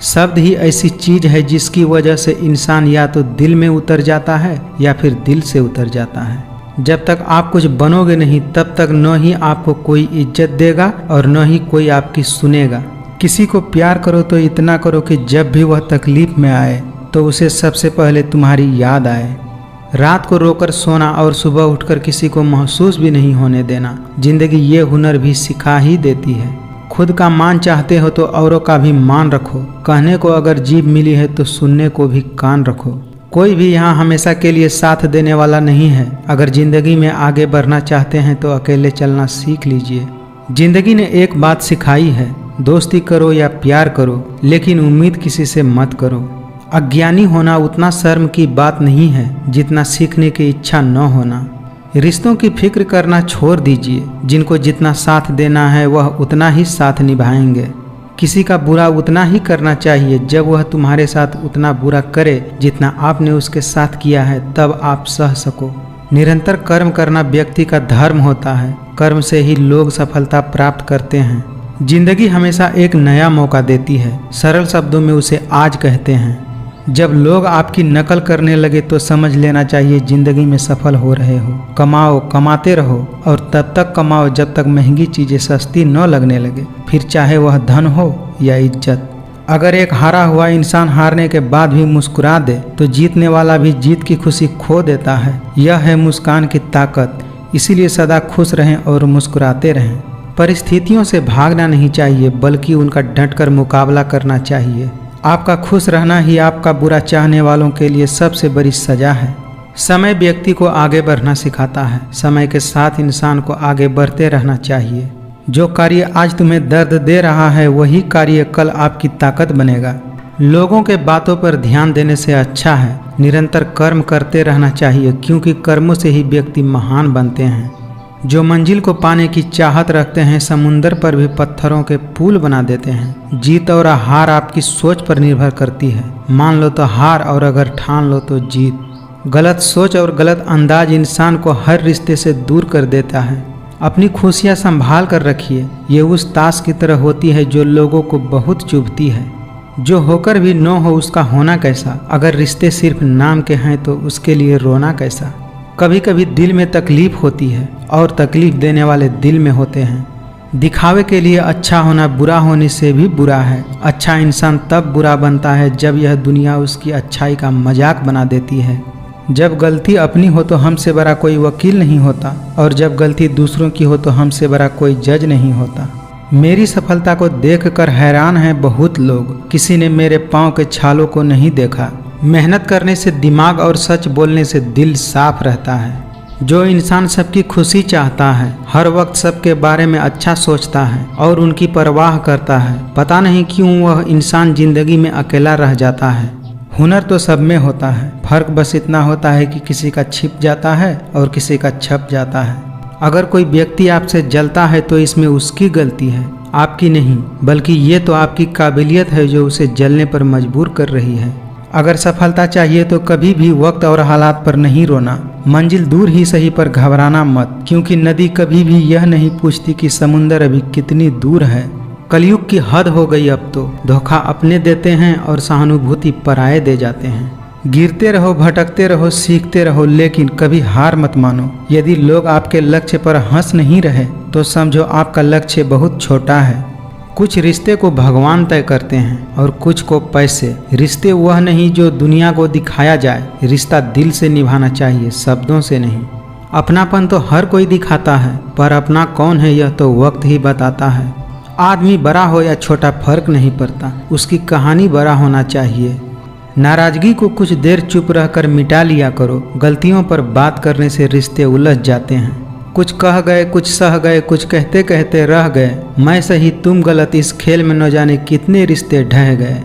शब्द ही ऐसी चीज है जिसकी वजह से इंसान या तो दिल में उतर जाता है या फिर दिल से उतर जाता है। जब तक आप कुछ बनोगे नहीं तब तक न ही आपको कोई इज्जत देगा और न ही कोई आपकी सुनेगा। किसी को प्यार करो तो इतना करो कि जब भी वह तकलीफ में आए तो उसे सबसे पहले तुम्हारी याद आए। रात को रोकर सोना और सुबह उठकर किसी को महसूस भी नहीं होने देना, जिंदगी ये हुनर भी सिखा ही देती है। खुद का मान चाहते हो तो औरों का भी मान रखो। कहने को अगर जीभ मिली है तो सुनने को भी कान रखो। कोई भी यहाँ हमेशा के लिए साथ देने वाला नहीं है। अगर जिंदगी में आगे बढ़ना चाहते हैं तो अकेले चलना सीख लीजिए। जिंदगी ने एक बात सिखाई है, दोस्ती करो या प्यार करो, लेकिन उम्मीद किसी से मत करो। अज्ञानी होना उतना शर्म की बात नहीं है जितना सीखने की इच्छा न होना। रिश्तों की फिक्र करना छोड़ दीजिए। जिनको जितना साथ देना है वह उतना ही साथ निभाएंगे। किसी का बुरा उतना ही करना चाहिए जब वह तुम्हारे साथ उतना बुरा करे जितना आपने उसके साथ किया है, तब आप सह सको। निरंतर कर्म करना व्यक्ति का धर्म होता है। कर्म से ही लोग सफलता प्राप्त करते हैं। जिंदगी हमेशा एक नया मौका देती है। सरल शब्दों में उसे आज कहते हैं। जब लोग आपकी नकल करने लगे तो समझ लेना चाहिए जिंदगी में सफल हो रहे हो। कमाओ, कमाते रहो और तब तक कमाओ जब तक महंगी चीज़ें सस्ती न लगने लगे, फिर चाहे वह धन हो या इज्जत। अगर एक हारा हुआ इंसान हारने के बाद भी मुस्कुरा दे तो जीतने वाला भी जीत की खुशी खो देता है। यह है मुस्कान की ताकत। इसीलिए सदा खुश रहें और मुस्कुराते रहें। परिस्थितियों से भागना नहीं चाहिए बल्कि उनका डटकर मुकाबला करना चाहिए। आपका खुश रहना ही आपका बुरा चाहने वालों के लिए सबसे बड़ी सजा है। समय व्यक्ति को आगे बढ़ना सिखाता है। समय के साथ इंसान को आगे बढ़ते रहना चाहिए। जो कार्य आज तुम्हें दर्द दे रहा है वही कार्य कल आपकी ताकत बनेगा। लोगों के बातों पर ध्यान देने से अच्छा है निरंतर कर्म करते रहना चाहिए, क्योंकि कर्मों से ही व्यक्ति महान बनते हैं। जो मंजिल को पाने की चाहत रखते हैं समुंदर पर भी पत्थरों के पुल बना देते हैं। जीत और हार आपकी सोच पर निर्भर करती है। मान लो तो हार और अगर ठान लो तो जीत। गलत सोच और गलत अंदाज इंसान को हर रिश्ते से दूर कर देता है। अपनी खुशियाँ संभाल कर रखिए। ये उस ताश की तरह होती है जो लोगों को बहुत चुभती है। जो होकर भी न हो उसका होना कैसा। अगर रिश्ते सिर्फ नाम के हैं तो उसके लिए रोना कैसा। कभी कभी दिल में तकलीफ होती है और तकलीफ देने वाले दिल में होते हैं। दिखावे के लिए अच्छा होना बुरा होने से भी बुरा है। अच्छा इंसान तब बुरा बनता है जब यह दुनिया उसकी अच्छाई का मजाक बना देती है। जब गलती अपनी हो तो हमसे बड़ा कोई वकील नहीं होता, और जब गलती दूसरों की हो तो हमसे बड़ा कोई जज नहीं होता। मेरी सफलता को देखकर हैरान हैं बहुत लोग। किसी ने मेरे पाँव के छालों को नहीं देखा। मेहनत करने से दिमाग और सच बोलने से दिल साफ रहता है। जो इंसान सबकी खुशी चाहता है, हर वक्त सबके बारे में अच्छा सोचता है और उनकी परवाह करता है, पता नहीं क्यों वह इंसान जिंदगी में अकेला रह जाता है। हुनर तो सब में होता है, फर्क बस इतना होता है कि किसी का छिप जाता है और किसी का छप जाता है। अगर कोई व्यक्ति आपसे जलता है तो इसमें उसकी गलती है, आपकी नहीं, बल्कि ये तो आपकी काबिलियत है जो उसे जलने पर मजबूर कर रही है। अगर सफलता चाहिए तो कभी भी वक्त और हालात पर नहीं रोना। मंजिल दूर ही सही पर घबराना मत, क्योंकि नदी कभी भी यह नहीं पूछती कि समुंदर अभी कितनी दूर है। कलयुग की हद हो गई अब तो। धोखा अपने देते हैं और सहानुभूति पराये दे जाते हैं। गिरते रहो, भटकते रहो, सीखते रहो, लेकिन कभी हार मत मानो। यदि लोग आपके लक्ष्य पर हंस नहीं रहे तो समझो आपका लक्ष्य बहुत छोटा है। कुछ रिश्ते को भगवान तय करते हैं और कुछ को पैसे। रिश्ते वह नहीं जो दुनिया को दिखाया जाए, रिश्ता दिल से निभाना चाहिए, शब्दों से नहीं। अपनापन तो हर कोई दिखाता है, पर अपना कौन है यह तो वक्त ही बताता है। आदमी बड़ा हो या छोटा फर्क नहीं पड़ता, उसकी कहानी बड़ा होना चाहिए। नाराजगी को कुछ देर चुप रहकर मिटा लिया करो। गलतियों पर बात करने से रिश्ते उलझ जाते हैं। कुछ कह गए, कुछ सह गए, कुछ कहते कहते रह गए। मैं सही तुम गलत, इस खेल में न जाने कितने रिश्ते ढह गए।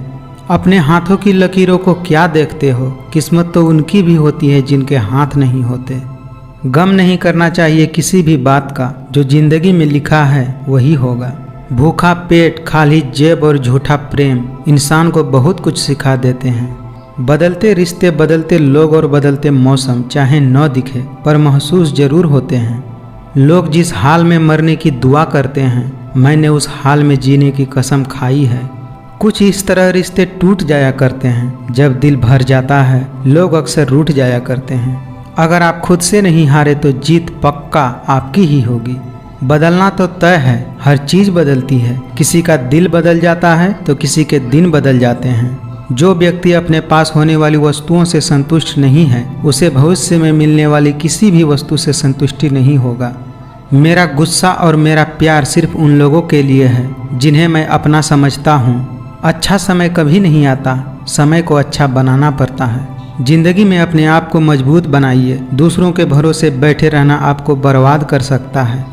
अपने हाथों की लकीरों को क्या देखते हो? किस्मत तो उनकी भी होती है जिनके हाथ नहीं होते। गम नहीं करना चाहिए किसी भी बात का, जो जिंदगी में लिखा है वही होगा। भूखा पेट, खाली जेब और झूठा प्रेम इंसान को बहुत कुछ सिखा देते हैं। बदलते रिश्ते, बदलते लोग और बदलते मौसम चाहे न दिखे पर महसूस जरूर होते हैं। लोग जिस हाल में मरने की दुआ करते हैं, मैंने उस हाल में जीने की कसम खाई है। कुछ इस तरह रिश्ते टूट जाया करते हैं। जब दिल भर जाता है, लोग अक्सर रूठ जाया करते हैं। अगर आप खुद से नहीं हारे तो जीत पक्का आपकी ही होगी। बदलना तो तय है, हर चीज़ बदलती है। किसी का दिल बदल जाता है तो किसी के दिन बदल जाते हैं। जो व्यक्ति अपने पास होने वाली वस्तुओं से संतुष्ट नहीं है, उसे भविष्य में मिलने वाली किसी भी वस्तु से संतुष्टि नहीं होगा। मेरा गुस्सा और मेरा प्यार सिर्फ उन लोगों के लिए है जिन्हें मैं अपना समझता हूँ। अच्छा समय कभी नहीं आता, समय को अच्छा बनाना पड़ता है। जिंदगी में अपने आप को मजबूत बनाइए। दूसरों के भरोसे बैठे रहना आपको बर्बाद कर सकता है।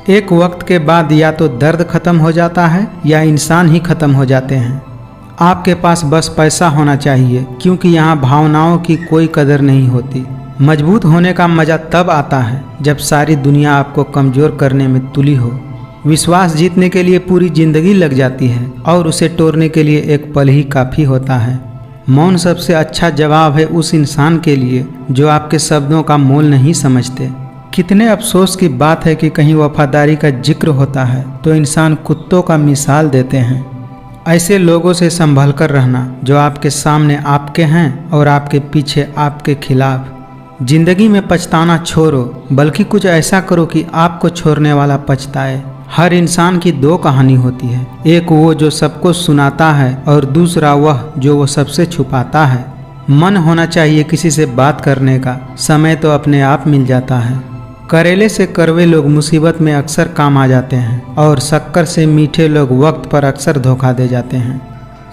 एक वक्त के बाद या तो दर्द खत्म हो जाता है या इंसान ही खत्म हो जाते हैं। आपके पास बस पैसा होना चाहिए, क्योंकि यहाँ भावनाओं की कोई कदर नहीं होती। मजबूत होने का मज़ा तब आता है जब सारी दुनिया आपको कमज़ोर करने में तुली हो। विश्वास जीतने के लिए पूरी ज़िंदगी लग जाती है और उसे तोड़ने के लिए एक पल ही काफ़ी होता है। मौन सबसे अच्छा जवाब है उस इंसान के लिए जो आपके शब्दों का मोल नहीं समझते। कितने अफसोस की बात है कि कहीं वफादारी का जिक्र होता है तो इंसान कुत्तों का मिसाल देते हैं। ऐसे लोगों से संभल कर रहना जो आपके सामने आपके हैं और आपके पीछे आपके खिलाफ। जिंदगी में पछताना छोड़ो, बल्कि कुछ ऐसा करो कि आपको छोड़ने वाला पछताए। हर इंसान की दो कहानी होती है, एक वो जो सबको सुनाता है और दूसरा वह जो वो सबसे छुपाता है। मन होना चाहिए किसी से बात करने का, समय तो अपने आप मिल जाता है। करेले से कड़वे लोग मुसीबत में अक्सर काम आ जाते हैं और शक्कर से मीठे लोग वक्त पर अक्सर धोखा दे जाते हैं।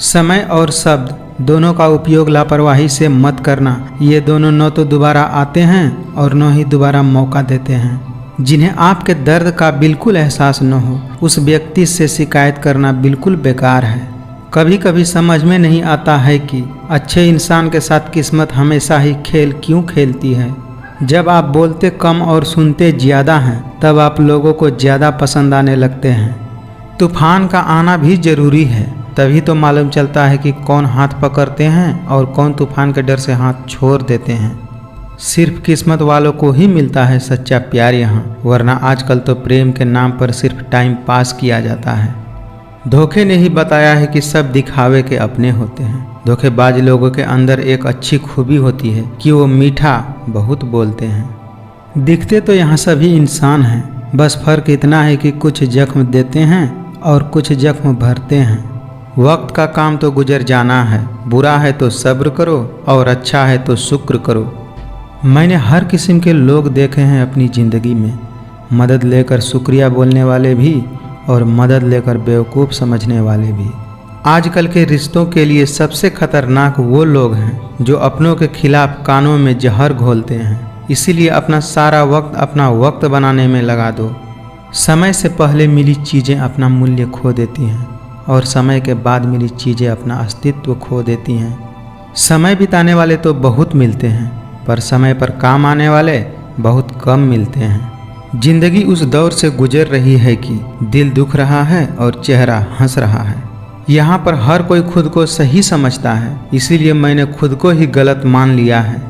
समय और शब्द दोनों का उपयोग लापरवाही से मत करना। ये दोनों न तो दोबारा आते हैं और न ही दोबारा मौका देते हैं। जिन्हें आपके दर्द का बिल्कुल एहसास न हो, उस व्यक्ति से शिकायत करना बिल्कुल बेकार है। कभी कभी समझ में नहीं आता है कि अच्छे इंसान के साथ किस्मत हमेशा ही खेल क्यों खेलती है। जब आप बोलते कम और सुनते ज़्यादा हैं, तब आप लोगों को ज़्यादा पसंद आने लगते हैं। तूफान का आना भी ज़रूरी है, तभी तो मालूम चलता है कि कौन हाथ पकड़ते हैं और कौन तूफान के डर से हाथ छोड़ देते हैं। सिर्फ किस्मत वालों को ही मिलता है सच्चा प्यार यहाँ, वरना आजकल तो प्रेम के नाम पर सिर्फ टाइम पास किया जाता है। धोखे ने ही बताया है कि सब दिखावे के अपने होते हैं। धोखेबाज लोगों के अंदर एक अच्छी खूबी होती है कि वो मीठा बहुत बोलते हैं। दिखते तो यहाँ सभी इंसान हैं, बस फर्क इतना है कि कुछ जख्म देते हैं और कुछ जख्म भरते हैं। वक्त का काम तो गुजर जाना है, बुरा है तो सब्र करो और अच्छा है तो शुक्र करो। मैंने हर किस्म के लोग देखे हैं अपनी ज़िंदगी में, मदद लेकर शुक्रिया बोलने वाले भी और मदद लेकर बेवकूफ़ समझने वाले भी। आजकल के रिश्तों के लिए सबसे खतरनाक वो लोग हैं जो अपनों के खिलाफ कानों में जहर घोलते हैं। इसीलिए अपना सारा वक्त अपना वक्त बनाने में लगा दो। समय से पहले मिली चीज़ें अपना मूल्य खो देती हैं और समय के बाद मिली चीज़ें अपना अस्तित्व खो देती हैं। समय बिताने वाले तो बहुत मिलते हैं, पर समय पर काम आने वाले बहुत कम मिलते हैं। जिंदगी उस दौर से गुजर रही है कि दिल दुख रहा है और चेहरा हंस रहा है। यहाँ पर हर कोई खुद को सही समझता है, इसीलिए मैंने खुद को ही गलत मान लिया है।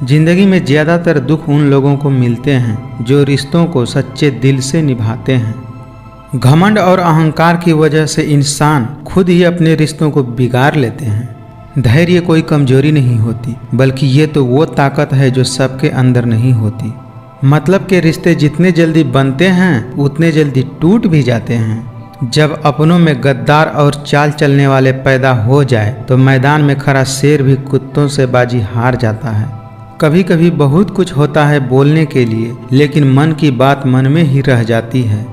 जिंदगी में ज़्यादातर दुख उन लोगों को मिलते हैं जो रिश्तों को सच्चे दिल से निभाते हैं। घमंड और अहंकार की वजह से इंसान खुद ही अपने रिश्तों को बिगाड़ लेते हैं। धैर्य कोई कमजोरी नहीं होती, बल्कि ये तो वो ताकत है जो सबके अंदर नहीं होती। मतलब के रिश्ते जितने जल्दी बनते हैं उतने जल्दी टूट भी जाते हैं। जब अपनों में गद्दार और चाल चलने वाले पैदा हो जाए तो मैदान में खड़ा शेर भी कुत्तों से बाजी हार जाता है। कभी कभी बहुत कुछ होता है बोलने के लिए, लेकिन मन की बात मन में ही रह जाती है।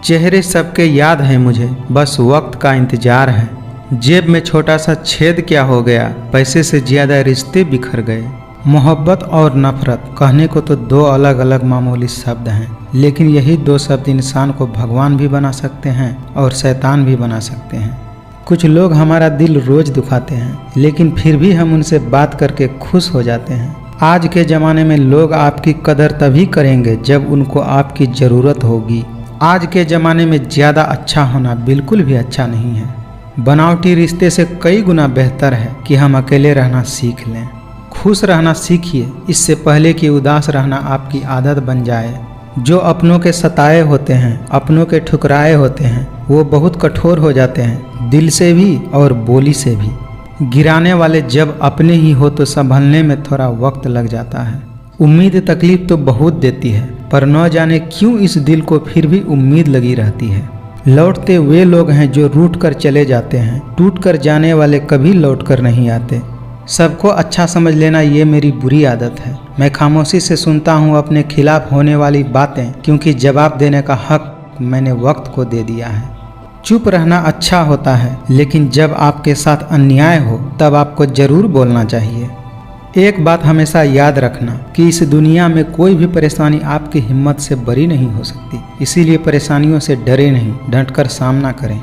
चेहरे सबके याद है मुझे, बस वक्त का इंतजार है। जेब में छोटा सा छेद क्या हो गया, पैसे से ज़्यादा रिश्ते बिखर गए। मोहब्बत और नफरत कहने को तो दो अलग अलग मामूली शब्द हैं, लेकिन यही दो शब्द इंसान को भगवान भी बना सकते हैं और शैतान भी बना सकते हैं। कुछ लोग हमारा दिल रोज दुखाते हैं, लेकिन फिर भी हम उनसे बात करके खुश हो जाते हैं। आज के ज़माने में लोग आपकी कदर तभी करेंगे जब उनको आपकी ज़रूरत होगी। आज के ज़माने में ज़्यादा अच्छा होना बिल्कुल भी अच्छा नहीं है। बनावटी रिश्ते से कई गुना बेहतर है कि हम अकेले रहना सीख लें। खुश रहना सीखिए, इससे पहले कि उदास रहना आपकी आदत बन जाए। जो अपनों के सताए होते हैं, अपनों के ठुकराए होते हैं, वो बहुत कठोर हो जाते हैं, दिल से भी और बोली से भी। गिराने वाले जब अपने ही हो तो संभलने में थोड़ा वक्त लग जाता है। उम्मीद तकलीफ तो बहुत देती है, पर न जाने क्यों इस दिल को फिर भी उम्मीद लगी रहती है। लौटते वे लोग हैं जो रूठ कर चले जाते हैं, टूट कर जाने वाले कभी लौट कर नहीं आते। सबको अच्छा समझ लेना ये मेरी बुरी आदत है। मैं खामोशी से सुनता हूँ अपने खिलाफ होने वाली बातें, क्योंकि जवाब देने का हक मैंने वक्त को दे दिया है। चुप रहना अच्छा होता है, लेकिन जब आपके साथ अन्याय हो तब आपको ज़रूर बोलना चाहिए। एक बात हमेशा याद रखना कि इस दुनिया में कोई भी परेशानी आपकी हिम्मत से बरी नहीं हो सकती, इसीलिए परेशानियों से डरे नहीं, डटकर सामना करें।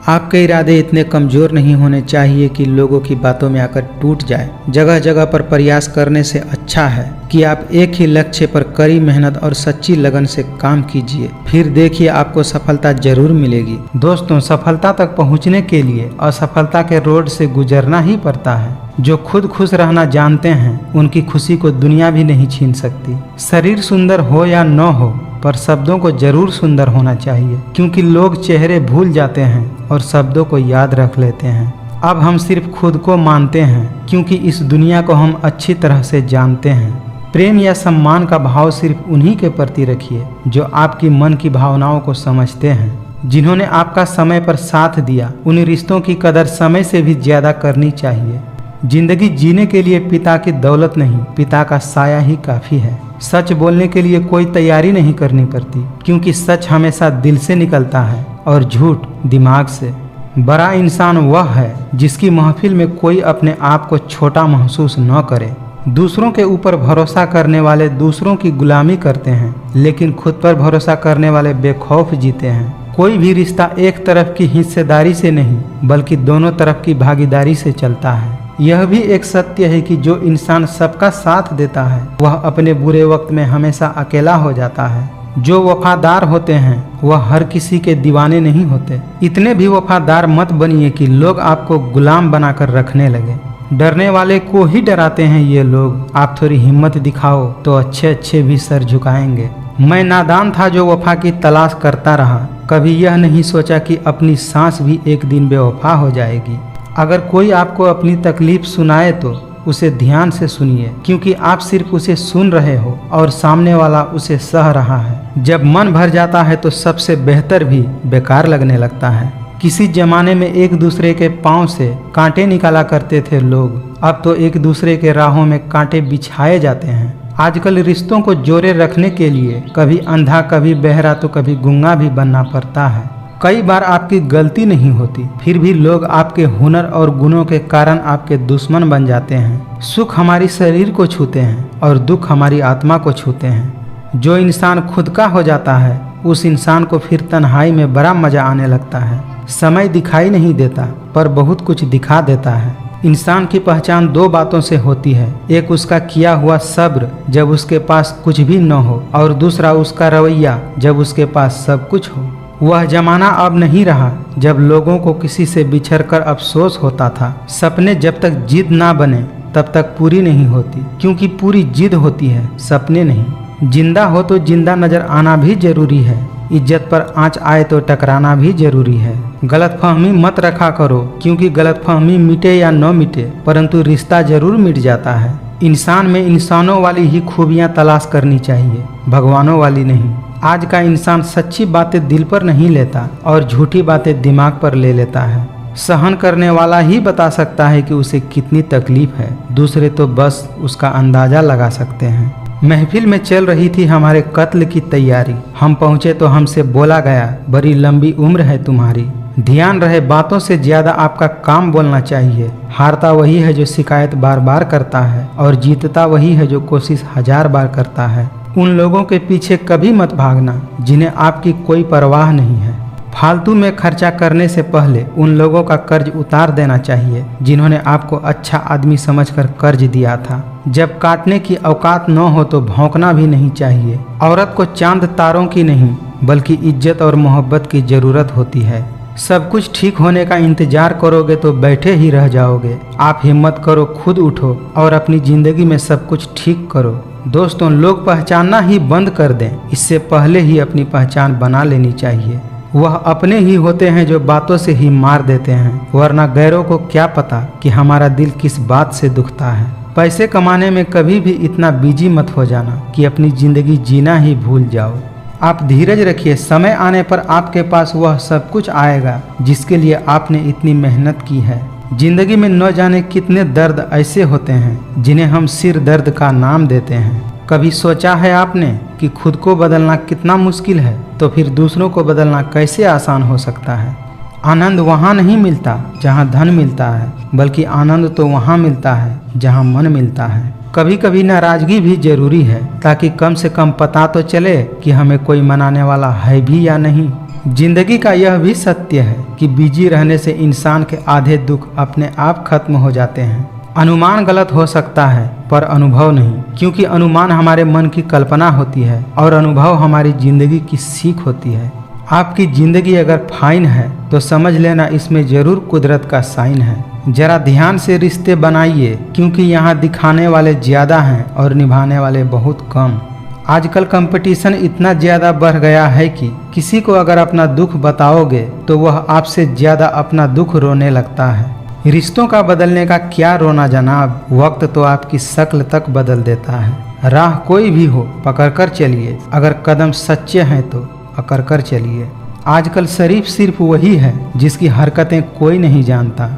आपके इरादे इतने कमज़ोर नहीं होने चाहिए कि लोगों की बातों में आकर टूट जाए। जगह जगह पर प्रयास करने से अच्छा है कि आप एक ही लक्ष्य पर कड़ी मेहनत और सच्ची लगन से काम कीजिए, फिर देखिए आपको सफलता जरूर मिलेगी। दोस्तों, सफलता तक पहुंचने के लिए असफलता के रोड से गुजरना ही पड़ता है। जो खुद खुश रहना जानते हैं, उनकी खुशी को दुनिया भी नहीं छीन सकती। शरीर सुंदर हो या न हो, पर शब्दों को जरूर सुंदर होना चाहिए, क्योंकि लोग चेहरे भूल जाते हैं और शब्दों को याद रख लेते हैं। अब हम सिर्फ खुद को मानते हैं, क्योंकि इस दुनिया को हम अच्छी तरह से जानते हैं। प्रेम या सम्मान का भाव सिर्फ उन्हीं के प्रति रखिए जो आपकी मन की भावनाओं को समझते हैं, जिन्होंने आपका समय पर साथ दिया। उन रिश्तों की कदर समय से भी ज्यादा करनी चाहिए। जिंदगी जीने के लिए पिता की दौलत नहीं, पिता का साया ही काफ़ी है। सच बोलने के लिए कोई तैयारी नहीं करनी पड़ती, क्योंकि सच हमेशा दिल से निकलता है और झूठ दिमाग से। बड़ा इंसान वह है जिसकी महफिल में कोई अपने आप को छोटा महसूस न करे। दूसरों के ऊपर भरोसा करने वाले दूसरों की गुलामी करते हैं, लेकिन खुद पर भरोसा करने वाले बेखौफ जीते हैं। कोई भी रिश्ता एक तरफ की हिस्सेदारी से नहीं, बल्कि दोनों तरफ की भागीदारी से चलता है। यह भी एक सत्य है कि जो इंसान सबका साथ देता है, वह अपने बुरे वक्त में हमेशा अकेला हो जाता है। जो वफादार होते हैं वह हर किसी के दीवाने नहीं होते। इतने भी वफादार मत बनिए कि लोग आपको गुलाम बनाकर रखने लगे। डरने वाले को ही डराते हैं ये लोग। आप थोड़ी हिम्मत दिखाओ तो अच्छे अच्छे भी सर झुकाएंगे। मैं नादान था जो वफा की तलाश करता रहा, कभी यह नहीं सोचा कि अपनी सांस भी एक दिन बेवफा हो जाएगी। अगर कोई आपको अपनी तकलीफ सुनाए तो उसे ध्यान से सुनिए, क्योंकि आप सिर्फ उसे सुन रहे हो और सामने वाला उसे सह रहा है। जब मन भर जाता है तो सबसे बेहतर भी बेकार लगने लगता है। किसी जमाने में एक दूसरे के पांव से कांटे निकाला करते थे लोग, अब तो एक दूसरे के राहों में कांटे बिछाए जाते हैं। आजकल रिश्तों को जोड़े रखने के लिए कभी अंधा, कभी बहरा, तो कभी गूंगा भी बनना पड़ता है। कई बार आपकी गलती नहीं होती, फिर भी लोग आपके हुनर और गुणों के कारण आपके दुश्मन बन जाते हैं। सुख हमारी शरीर को छूते हैं और दुख हमारी आत्मा को छूते हैं। जो इंसान खुद का हो जाता है, उस इंसान को फिर तन्हाई में बड़ा मजा आने लगता है। समय दिखाई नहीं देता, पर बहुत कुछ दिखा देता है। इंसान की पहचान दो बातों से होती है, एक उसका किया हुआ सब्र जब उसके पास कुछ भी न हो, और दूसरा उसका रवैया जब उसके पास सब कुछ हो। वह जमाना अब नहीं रहा जब लोगों को किसी से बिछड़कर अफसोस होता था। सपने जब तक जिद ना बने तब तक पूरी नहीं होती, क्योंकि पूरी जिद होती है, सपने नहीं। जिंदा हो तो जिंदा नजर आना भी जरूरी है। इज्जत पर आंच आए तो टकराना भी जरूरी है। गलतफहमी मत रखा करो, क्योंकि गलतफहमी मिटे या न मिटे, परंतु रिश्ता जरूर मिट जाता है। इंसान में इंसानों वाली ही खूबियां तलाश करनी चाहिए, भगवानों वाली नहीं। आज का इंसान सच्ची बातें दिल पर नहीं लेता और झूठी बातें दिमाग पर ले लेता है। सहन करने वाला ही बता सकता है कि उसे कितनी तकलीफ है, दूसरे तो बस उसका अंदाजा लगा सकते हैं। महफिल में चल रही थी हमारे कत्ल की तैयारी। हम पहुंचे तो हमसे बोला गया, बड़ी लंबी उम्र है तुम्हारी। ध्यान रहे, बातों से ज्यादा आपका काम बोलना चाहिए। हारता वही है जो शिकायत बार बार करता है और जीतता वही है जो कोशिश 1000 बार करता है। उन लोगों के पीछे कभी मत भागना जिन्हें आपकी कोई परवाह नहीं है। फालतू में खर्चा करने से पहले उन लोगों का कर्ज उतार देना चाहिए जिन्होंने आपको अच्छा आदमी समझकर कर्ज दिया था। जब काटने की औकात न हो तो भौंकना भी नहीं चाहिए। औरत को चांद तारों की नहीं बल्कि इज्जत और मोहब्बत की जरूरत होती है। सब कुछ ठीक होने का इंतजार करोगे तो बैठे ही रह जाओगे। आप हिम्मत करो, खुद उठो और अपनी जिंदगी में सब कुछ ठीक करो। दोस्तों, लोग पहचानना ही बंद कर दें, इससे पहले ही अपनी पहचान बना लेनी चाहिए। वह अपने ही होते हैं जो बातों से ही मार देते हैं, वरना गैरों को क्या पता कि हमारा दिल किस बात से दुखता है। पैसे कमाने में कभी भी इतना बिजी मत हो जाना कि अपनी जिंदगी जीना ही भूल जाओ। आप धीरज रखिए, समय आने पर आपके पास वह सब कुछ आएगा जिसके लिए आपने इतनी मेहनत की है। जिंदगी में न जाने कितने दर्द ऐसे होते हैं जिन्हें हम सिर दर्द का नाम देते हैं। कभी सोचा है आपने कि खुद को बदलना कितना मुश्किल है, तो फिर दूसरों को बदलना कैसे आसान हो सकता है। आनंद वहाँ नहीं मिलता जहाँ धन मिलता है, बल्कि आनंद तो वहाँ मिलता है जहाँ मन मिलता है। कभी कभी नाराजगी भी जरूरी है ताकि कम से कम पता तो चले कि हमें कोई मनाने वाला है भी या नहीं। जिंदगी का यह भी सत्य है कि बिजी रहने से इंसान के आधे दुख अपने आप खत्म हो जाते हैं। अनुमान गलत हो सकता है पर अनुभव नहीं, क्योंकि अनुमान हमारे मन की कल्पना होती है और अनुभव हमारी जिंदगी की सीख होती है। आपकी जिंदगी अगर फाइन है तो समझ लेना इसमें जरूर कुदरत का साइन है। जरा ध्यान से रिश्ते बनाइए, क्योंकि यहाँ दिखाने वाले ज्यादा हैं और निभाने वाले बहुत कम। आजकल कंपटीशन इतना ज्यादा बढ़ गया है कि किसी को अगर अपना दुख बताओगे तो वह आपसे ज्यादा अपना दुख रोने लगता है। रिश्तों का बदलने का क्या रोना जनाब, वक्त तो आपकी शक्ल तक बदल देता है। राह कोई भी हो पकड़कर चलिए, अगर कदम सच्चे हैं तो अकड़ कर चलिए। आजकल शरीफ सिर्फ वही है जिसकी हरकतें कोई नहीं जानता।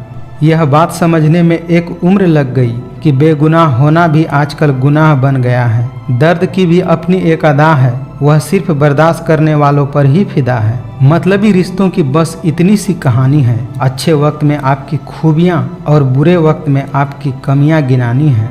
यह बात समझने में एक उम्र लग गई कि बेगुनाह होना भी आजकल गुनाह बन गया है। दर्द की भी अपनी एक अदा है, वह सिर्फ बर्दाश्त करने वालों पर ही फिदा है। मतलबी रिश्तों की बस इतनी सी कहानी है, अच्छे वक्त में आपकी खूबियाँ और बुरे वक्त में आपकी कमियाँ गिनानी है।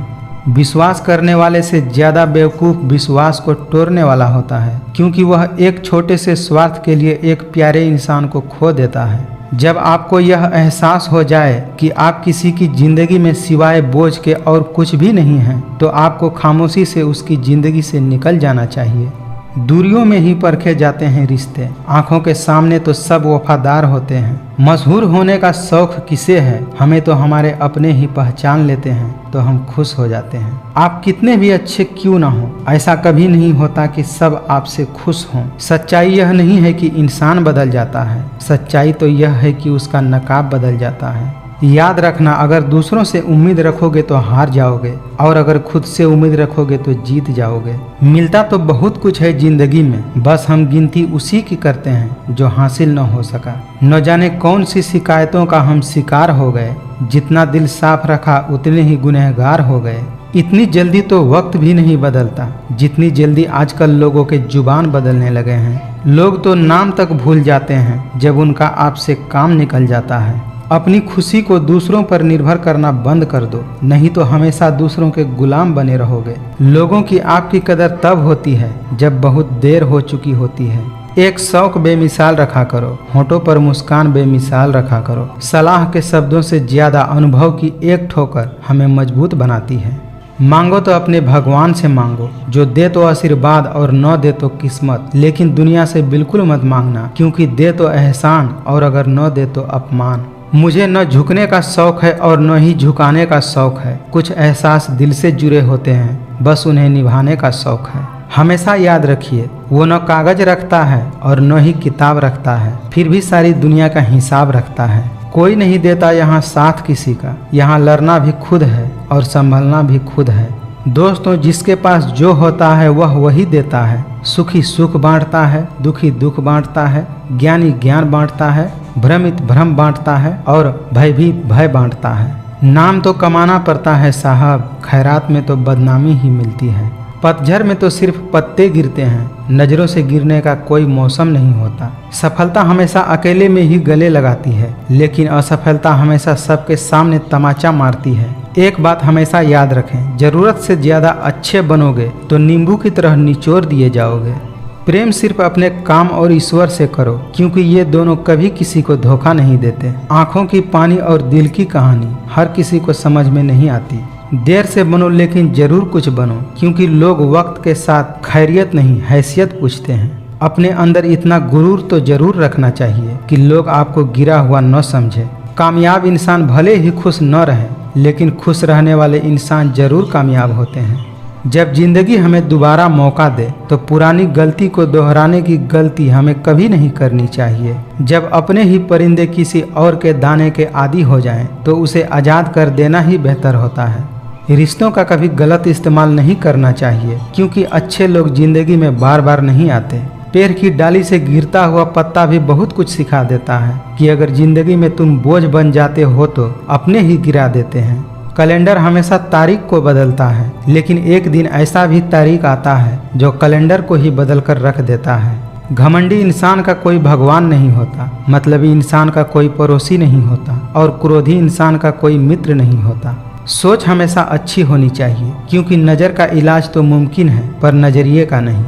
विश्वास करने वाले से ज्यादा बेवकूफ़ विश्वास को तोड़ने वाला होता है, क्योंकि वह एक छोटे से स्वार्थ के लिए एक प्यारे इंसान को खो देता है। जब आपको यह एहसास हो जाए कि आप किसी की जिंदगी में सिवाय बोझ के और कुछ भी नहीं हैं, तो आपको खामोशी से उसकी जिंदगी से निकल जाना चाहिए। दूरियों में ही परखे जाते हैं रिश्ते, आंखों के सामने तो सब वफादार होते हैं। मशहूर होने का शौक किसे है, हमें तो हमारे अपने ही पहचान लेते हैं तो हम खुश हो जाते हैं। आप कितने भी अच्छे क्यों ना हो, ऐसा कभी नहीं होता कि सब आपसे खुश हों। सच्चाई यह नहीं है कि इंसान बदल जाता है, सच्चाई तो यह है कि उसका नकाब बदल जाता है। याद रखना, अगर दूसरों से उम्मीद रखोगे तो हार जाओगे और अगर खुद से उम्मीद रखोगे तो जीत जाओगे। मिलता तो बहुत कुछ है जिंदगी में, बस हम गिनती उसी की करते हैं जो हासिल न हो सका। न जाने कौन सी शिकायतों का हम शिकार हो गए, जितना दिल साफ रखा उतने ही गुनहगार हो गए। इतनी जल्दी तो वक्त भी नहीं बदलता जितनी जल्दी आजकल लोगों के जुबान बदलने लगे हैं। लोग तो नाम तक भूल जाते हैं जब उनका आपसे काम निकल जाता है। अपनी खुशी को दूसरों पर निर्भर करना बंद कर दो, नहीं तो हमेशा दूसरों के गुलाम बने रहोगे। लोगों की आपकी कदर तब होती है जब बहुत देर हो चुकी होती है। एक शौक बेमिसाल रखा करो, होठों पर मुस्कान बेमिसाल रखा करो। सलाह के शब्दों से ज्यादा अनुभव की एक ठोकर हमें मजबूत बनाती है। मांगो तो अपने भगवान से मांगो, जो दे तो आशीर्वाद और न दे तो किस्मत। लेकिन दुनिया से बिल्कुल मत मांगना, क्योंकि दे तो एहसान और अगर न दे तो अपमान। मुझे न झुकने का शौक है और न ही झुकाने का शौक है। कुछ एहसास दिल से जुड़े होते हैं, बस उन्हें निभाने का शौक है। हमेशा याद रखिए, वो न कागज रखता है और न ही किताब रखता है, फिर भी सारी दुनिया का हिसाब रखता है। कोई नहीं देता यहाँ साथ किसी का, यहाँ लड़ना भी खुद है और संभलना भी खुद है। दोस्तों, जिसके पास जो होता है वह वही देता है। सुखी सुख बांटता है, दुखी दुख बांटता है, ज्ञानी ज्ञान बांटता है, भ्रमित भ्रम बांटता है और भयभीत भय बांटता है। नाम तो कमाना पड़ता है साहब, खैरात में तो बदनामी ही मिलती है। पतझड़ में तो सिर्फ पत्ते गिरते हैं, नजरों से गिरने का कोई मौसम नहीं होता। सफलता हमेशा अकेले में ही गले लगाती है, लेकिन असफलता हमेशा सबके सामने तमाचा मारती है। एक बात हमेशा याद रखें, जरूरत से ज्यादा अच्छे बनोगे तो नींबू की तरह निचोड़ दिए जाओगे। प्रेम सिर्फ अपने काम और ईश्वर से करो, क्योंकि ये दोनों कभी किसी को धोखा नहीं देते। आंखों की पानी और दिल की कहानी हर किसी को समझ में नहीं आती। देर से बनो लेकिन जरूर कुछ बनो, क्योंकि लोग वक्त के साथ खैरियत नहीं हैसियत पूछते हैं। अपने अंदर इतना गुरूर तो जरूर रखना चाहिए कि लोग आपको गिरा हुआ न समझे। कामयाब इंसान भले ही खुश न रहे, लेकिन खुश रहने वाले इंसान जरूर कामयाब होते हैं। जब जिंदगी हमें दोबारा मौका दे तो पुरानी गलती को दोहराने की गलती हमें कभी नहीं करनी चाहिए। जब अपने ही परिंदे किसी और के दाने के आदी हो जाएं, तो उसे आज़ाद कर देना ही बेहतर होता है। रिश्तों का कभी गलत इस्तेमाल नहीं करना चाहिए, क्योंकि अच्छे लोग जिंदगी में बार बार नहीं आते। पेड़ की डाली से गिरता हुआ पत्ता भी बहुत कुछ सिखा देता है कि अगर जिंदगी में तुम बोझ बन जाते हो तो अपने ही गिरा देते हैं। कैलेंडर हमेशा तारीख को बदलता है, लेकिन एक दिन ऐसा भी तारीख आता है जो कैलेंडर को ही बदल कर रख देता है। घमंडी इंसान का कोई भगवान नहीं होता, मतलबी इंसान का कोई पड़ोसी नहीं होता, और क्रोधी इंसान का कोई मित्र नहीं होता। सोच हमेशा अच्छी होनी चाहिए, क्योंकि नज़र का इलाज तो मुमकिन है पर नज़रिए का नहीं।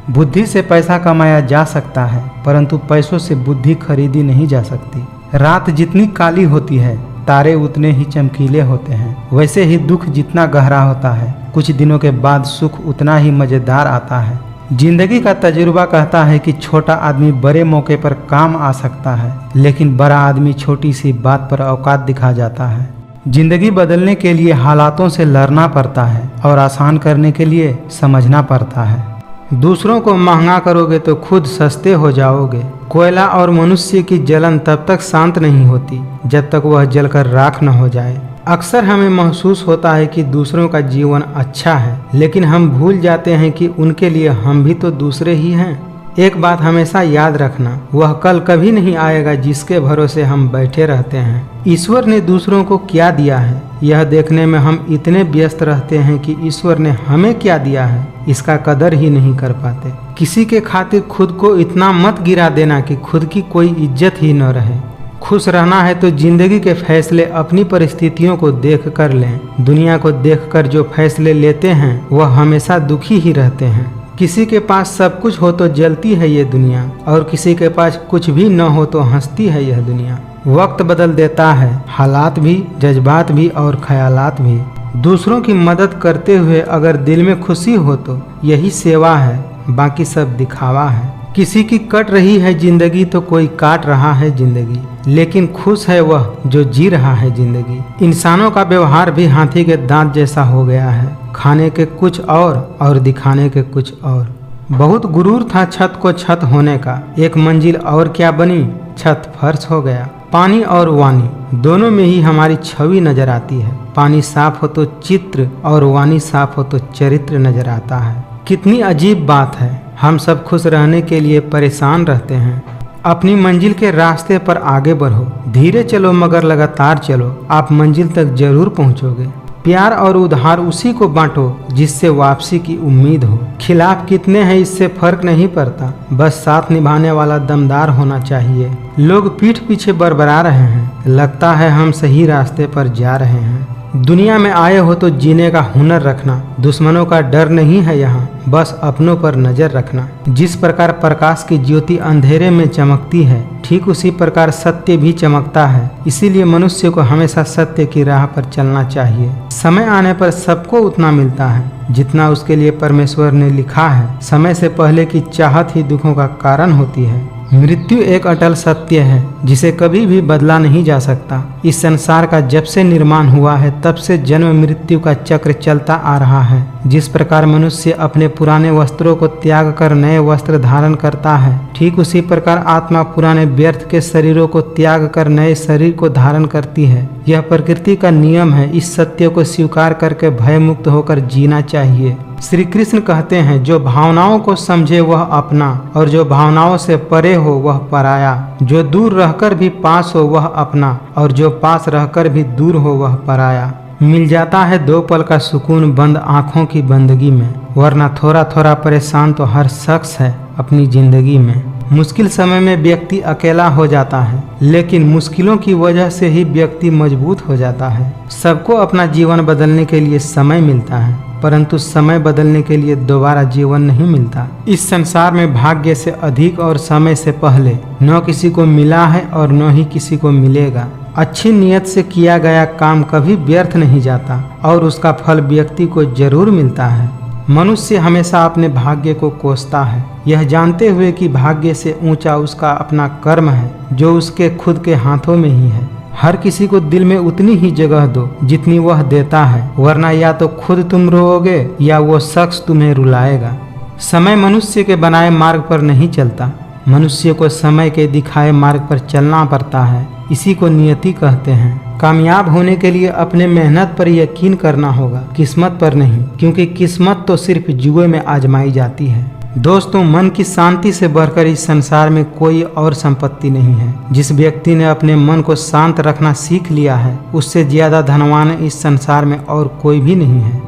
बुद्धि से पैसा कमाया जा सकता है, परंतु पैसों से बुद्धि खरीदी नहीं जा सकती। रात जितनी काली होती है, तारे उतने ही चमकीले होते हैं। वैसे ही दुख जितना गहरा होता है, कुछ दिनों के बाद सुख उतना ही मज़ेदार आता है। जिंदगी का तजुर्बा कहता है कि छोटा आदमी बड़े मौके पर काम आ सकता है, लेकिन बड़ा आदमी छोटी सी बात पर औकात दिखा जाता है। जिंदगी बदलने के लिए हालातों से लड़ना पड़ता है और आसान करने के लिए समझना पड़ता है। दूसरों को महंगा करोगे तो खुद सस्ते हो जाओगे। कोयला और मनुष्य की जलन तब तक शांत नहीं होती जब तक वह जलकर राख न हो जाए। अक्सर हमें महसूस होता है कि दूसरों का जीवन अच्छा है, लेकिन हम भूल जाते हैं कि उनके लिए हम भी तो दूसरे ही हैं। एक बात हमेशा याद रखना, वह कल कभी नहीं आएगा जिसके भरोसे हम बैठे रहते हैं। ईश्वर ने दूसरों को क्या दिया है, यह देखने में हम इतने व्यस्त रहते हैं कि ईश्वर ने हमें क्या दिया है इसका कदर ही नहीं कर पाते। किसी के खातिर खुद को इतना मत गिरा देना कि खुद की कोई इज्जत ही न रहे। खुश रहना है तो जिंदगी के फैसले अपनी परिस्थितियों को देख कर लें। दुनिया को देखकर जो फैसले लेते हैं वह हमेशा दुखी ही रहते हैं। किसी के पास सब कुछ हो तो जलती है ये दुनिया, और किसी के पास कुछ भी न हो तो हंसती है यह दुनिया। वक्त बदल देता है, हालात भी, जज्बात भी और ख्यालात भी। दूसरों की मदद करते हुए अगर दिल में खुशी हो तो यही सेवा है, बाकी सब दिखावा है। किसी की कट रही है जिंदगी तो कोई काट रहा है जिंदगी, लेकिन खुश है वह जो जी रहा है जिंदगी। इंसानों का व्यवहार भी हाथी के दांत जैसा हो गया है, खाने के कुछ और दिखाने के कुछ और। बहुत गुरूर था छत को छत होने का, एक मंजिल और क्या बनी, छत फर्श हो गया। पानी और वाणी दोनों में ही हमारी छवि नजर आती है। पानी साफ हो तो चित्र और वाणी साफ हो तो चरित्र नजर आता है। कितनी अजीब बात है, हम सब खुश रहने के लिए परेशान रहते हैं। अपनी मंजिल के रास्ते पर आगे बढ़ो, धीरे चलो मगर लगातार चलो, आप मंजिल तक जरूर पहुंचोगे। प्यार और उधार उसी को बांटो जिससे वापसी की उम्मीद हो। खिलाफ कितने हैं इससे फर्क नहीं पड़ता, बस साथ निभाने वाला दमदार होना चाहिए। लोग पीठ पीछे बरबरा रहे हैं, लगता है हम सही रास्ते पर जा रहे हैं। दुनिया में आए हो तो जीने का हुनर रखना, दुश्मनों का डर नहीं है यहाँ, बस अपनों पर नजर रखना। जिस प्रकार प्रकाश की ज्योति अंधेरे में चमकती है, ठीक उसी प्रकार सत्य भी चमकता है। इसीलिए मनुष्य को हमेशा सत्य की राह पर चलना चाहिए। समय आने पर सबको उतना मिलता है जितना उसके लिए परमेश्वर ने लिखा है। समय से पहले की चाहत ही दुखों का कारण होती है। मृत्यु एक अटल सत्य है जिसे कभी भी बदला नहीं जा सकता। इस संसार का जब से निर्माण हुआ है तब से जन्म मृत्यु का चक्र चलता आ रहा है। जिस प्रकार मनुष्य अपने पुराने वस्त्रों को त्याग कर नए वस्त्र धारण करता है, ठीक उसी प्रकार आत्मा पुराने व्यर्थ के शरीरों को त्याग कर नए शरीर को धारण करती है। यह प्रकृति का नियम है। इस सत्य को स्वीकार करके भय मुक्त होकर जीना चाहिए। श्री कृष्ण कहते हैं, जो भावनाओं को समझे वह अपना, और जो भावनाओं से परे हो वह पराया। जो दूर रहकर भी पास हो वह अपना, और जो पास रहकर भी दूर हो वह पराया। मिल जाता है 2 पल का सुकून बंद आँखों की बंदगी में, वरना थोड़ा थोड़ा परेशान तो हर शख्स है अपनी जिंदगी में। मुश्किल समय में व्यक्ति अकेला हो जाता है, लेकिन मुश्किलों की वजह से ही व्यक्ति मजबूत हो जाता है। सबको अपना जीवन बदलने के लिए समय मिलता है, परंतु समय बदलने के लिए दोबारा जीवन नहीं मिलता। इस संसार में भाग्य से अधिक और समय से पहले न किसी को मिला है और न ही किसी को मिलेगा। अच्छी नियत से किया गया काम कभी व्यर्थ नहीं जाता और उसका फल व्यक्ति को जरूर मिलता है। मनुष्य हमेशा अपने भाग्य को कोसता है, यह जानते हुए कि भाग्य से ऊंचा उसका अपना कर्म है जो उसके खुद के हाथों में ही है। हर किसी को दिल में उतनी ही जगह दो जितनी वह देता है, वरना या तो खुद तुम रोओगे या वो शख्स तुम्हें रुलाएगा। समय मनुष्य के बनाए मार्ग पर नहीं चलता, मनुष्य को समय के दिखाए मार्ग पर चलना पड़ता है। इसी को नियति कहते हैं। कामयाब होने के लिए अपने मेहनत पर यकीन करना होगा, किस्मत पर नहीं, क्योंकि किस्मत तो सिर्फ जुए में आजमाई जाती है। दोस्तों, मन की शांति से बढ़कर इस संसार में कोई और संपत्ति नहीं है। जिस व्यक्ति ने अपने मन को शांत रखना सीख लिया है, उससे ज्यादा धनवान इस संसार में और कोई भी नहीं है।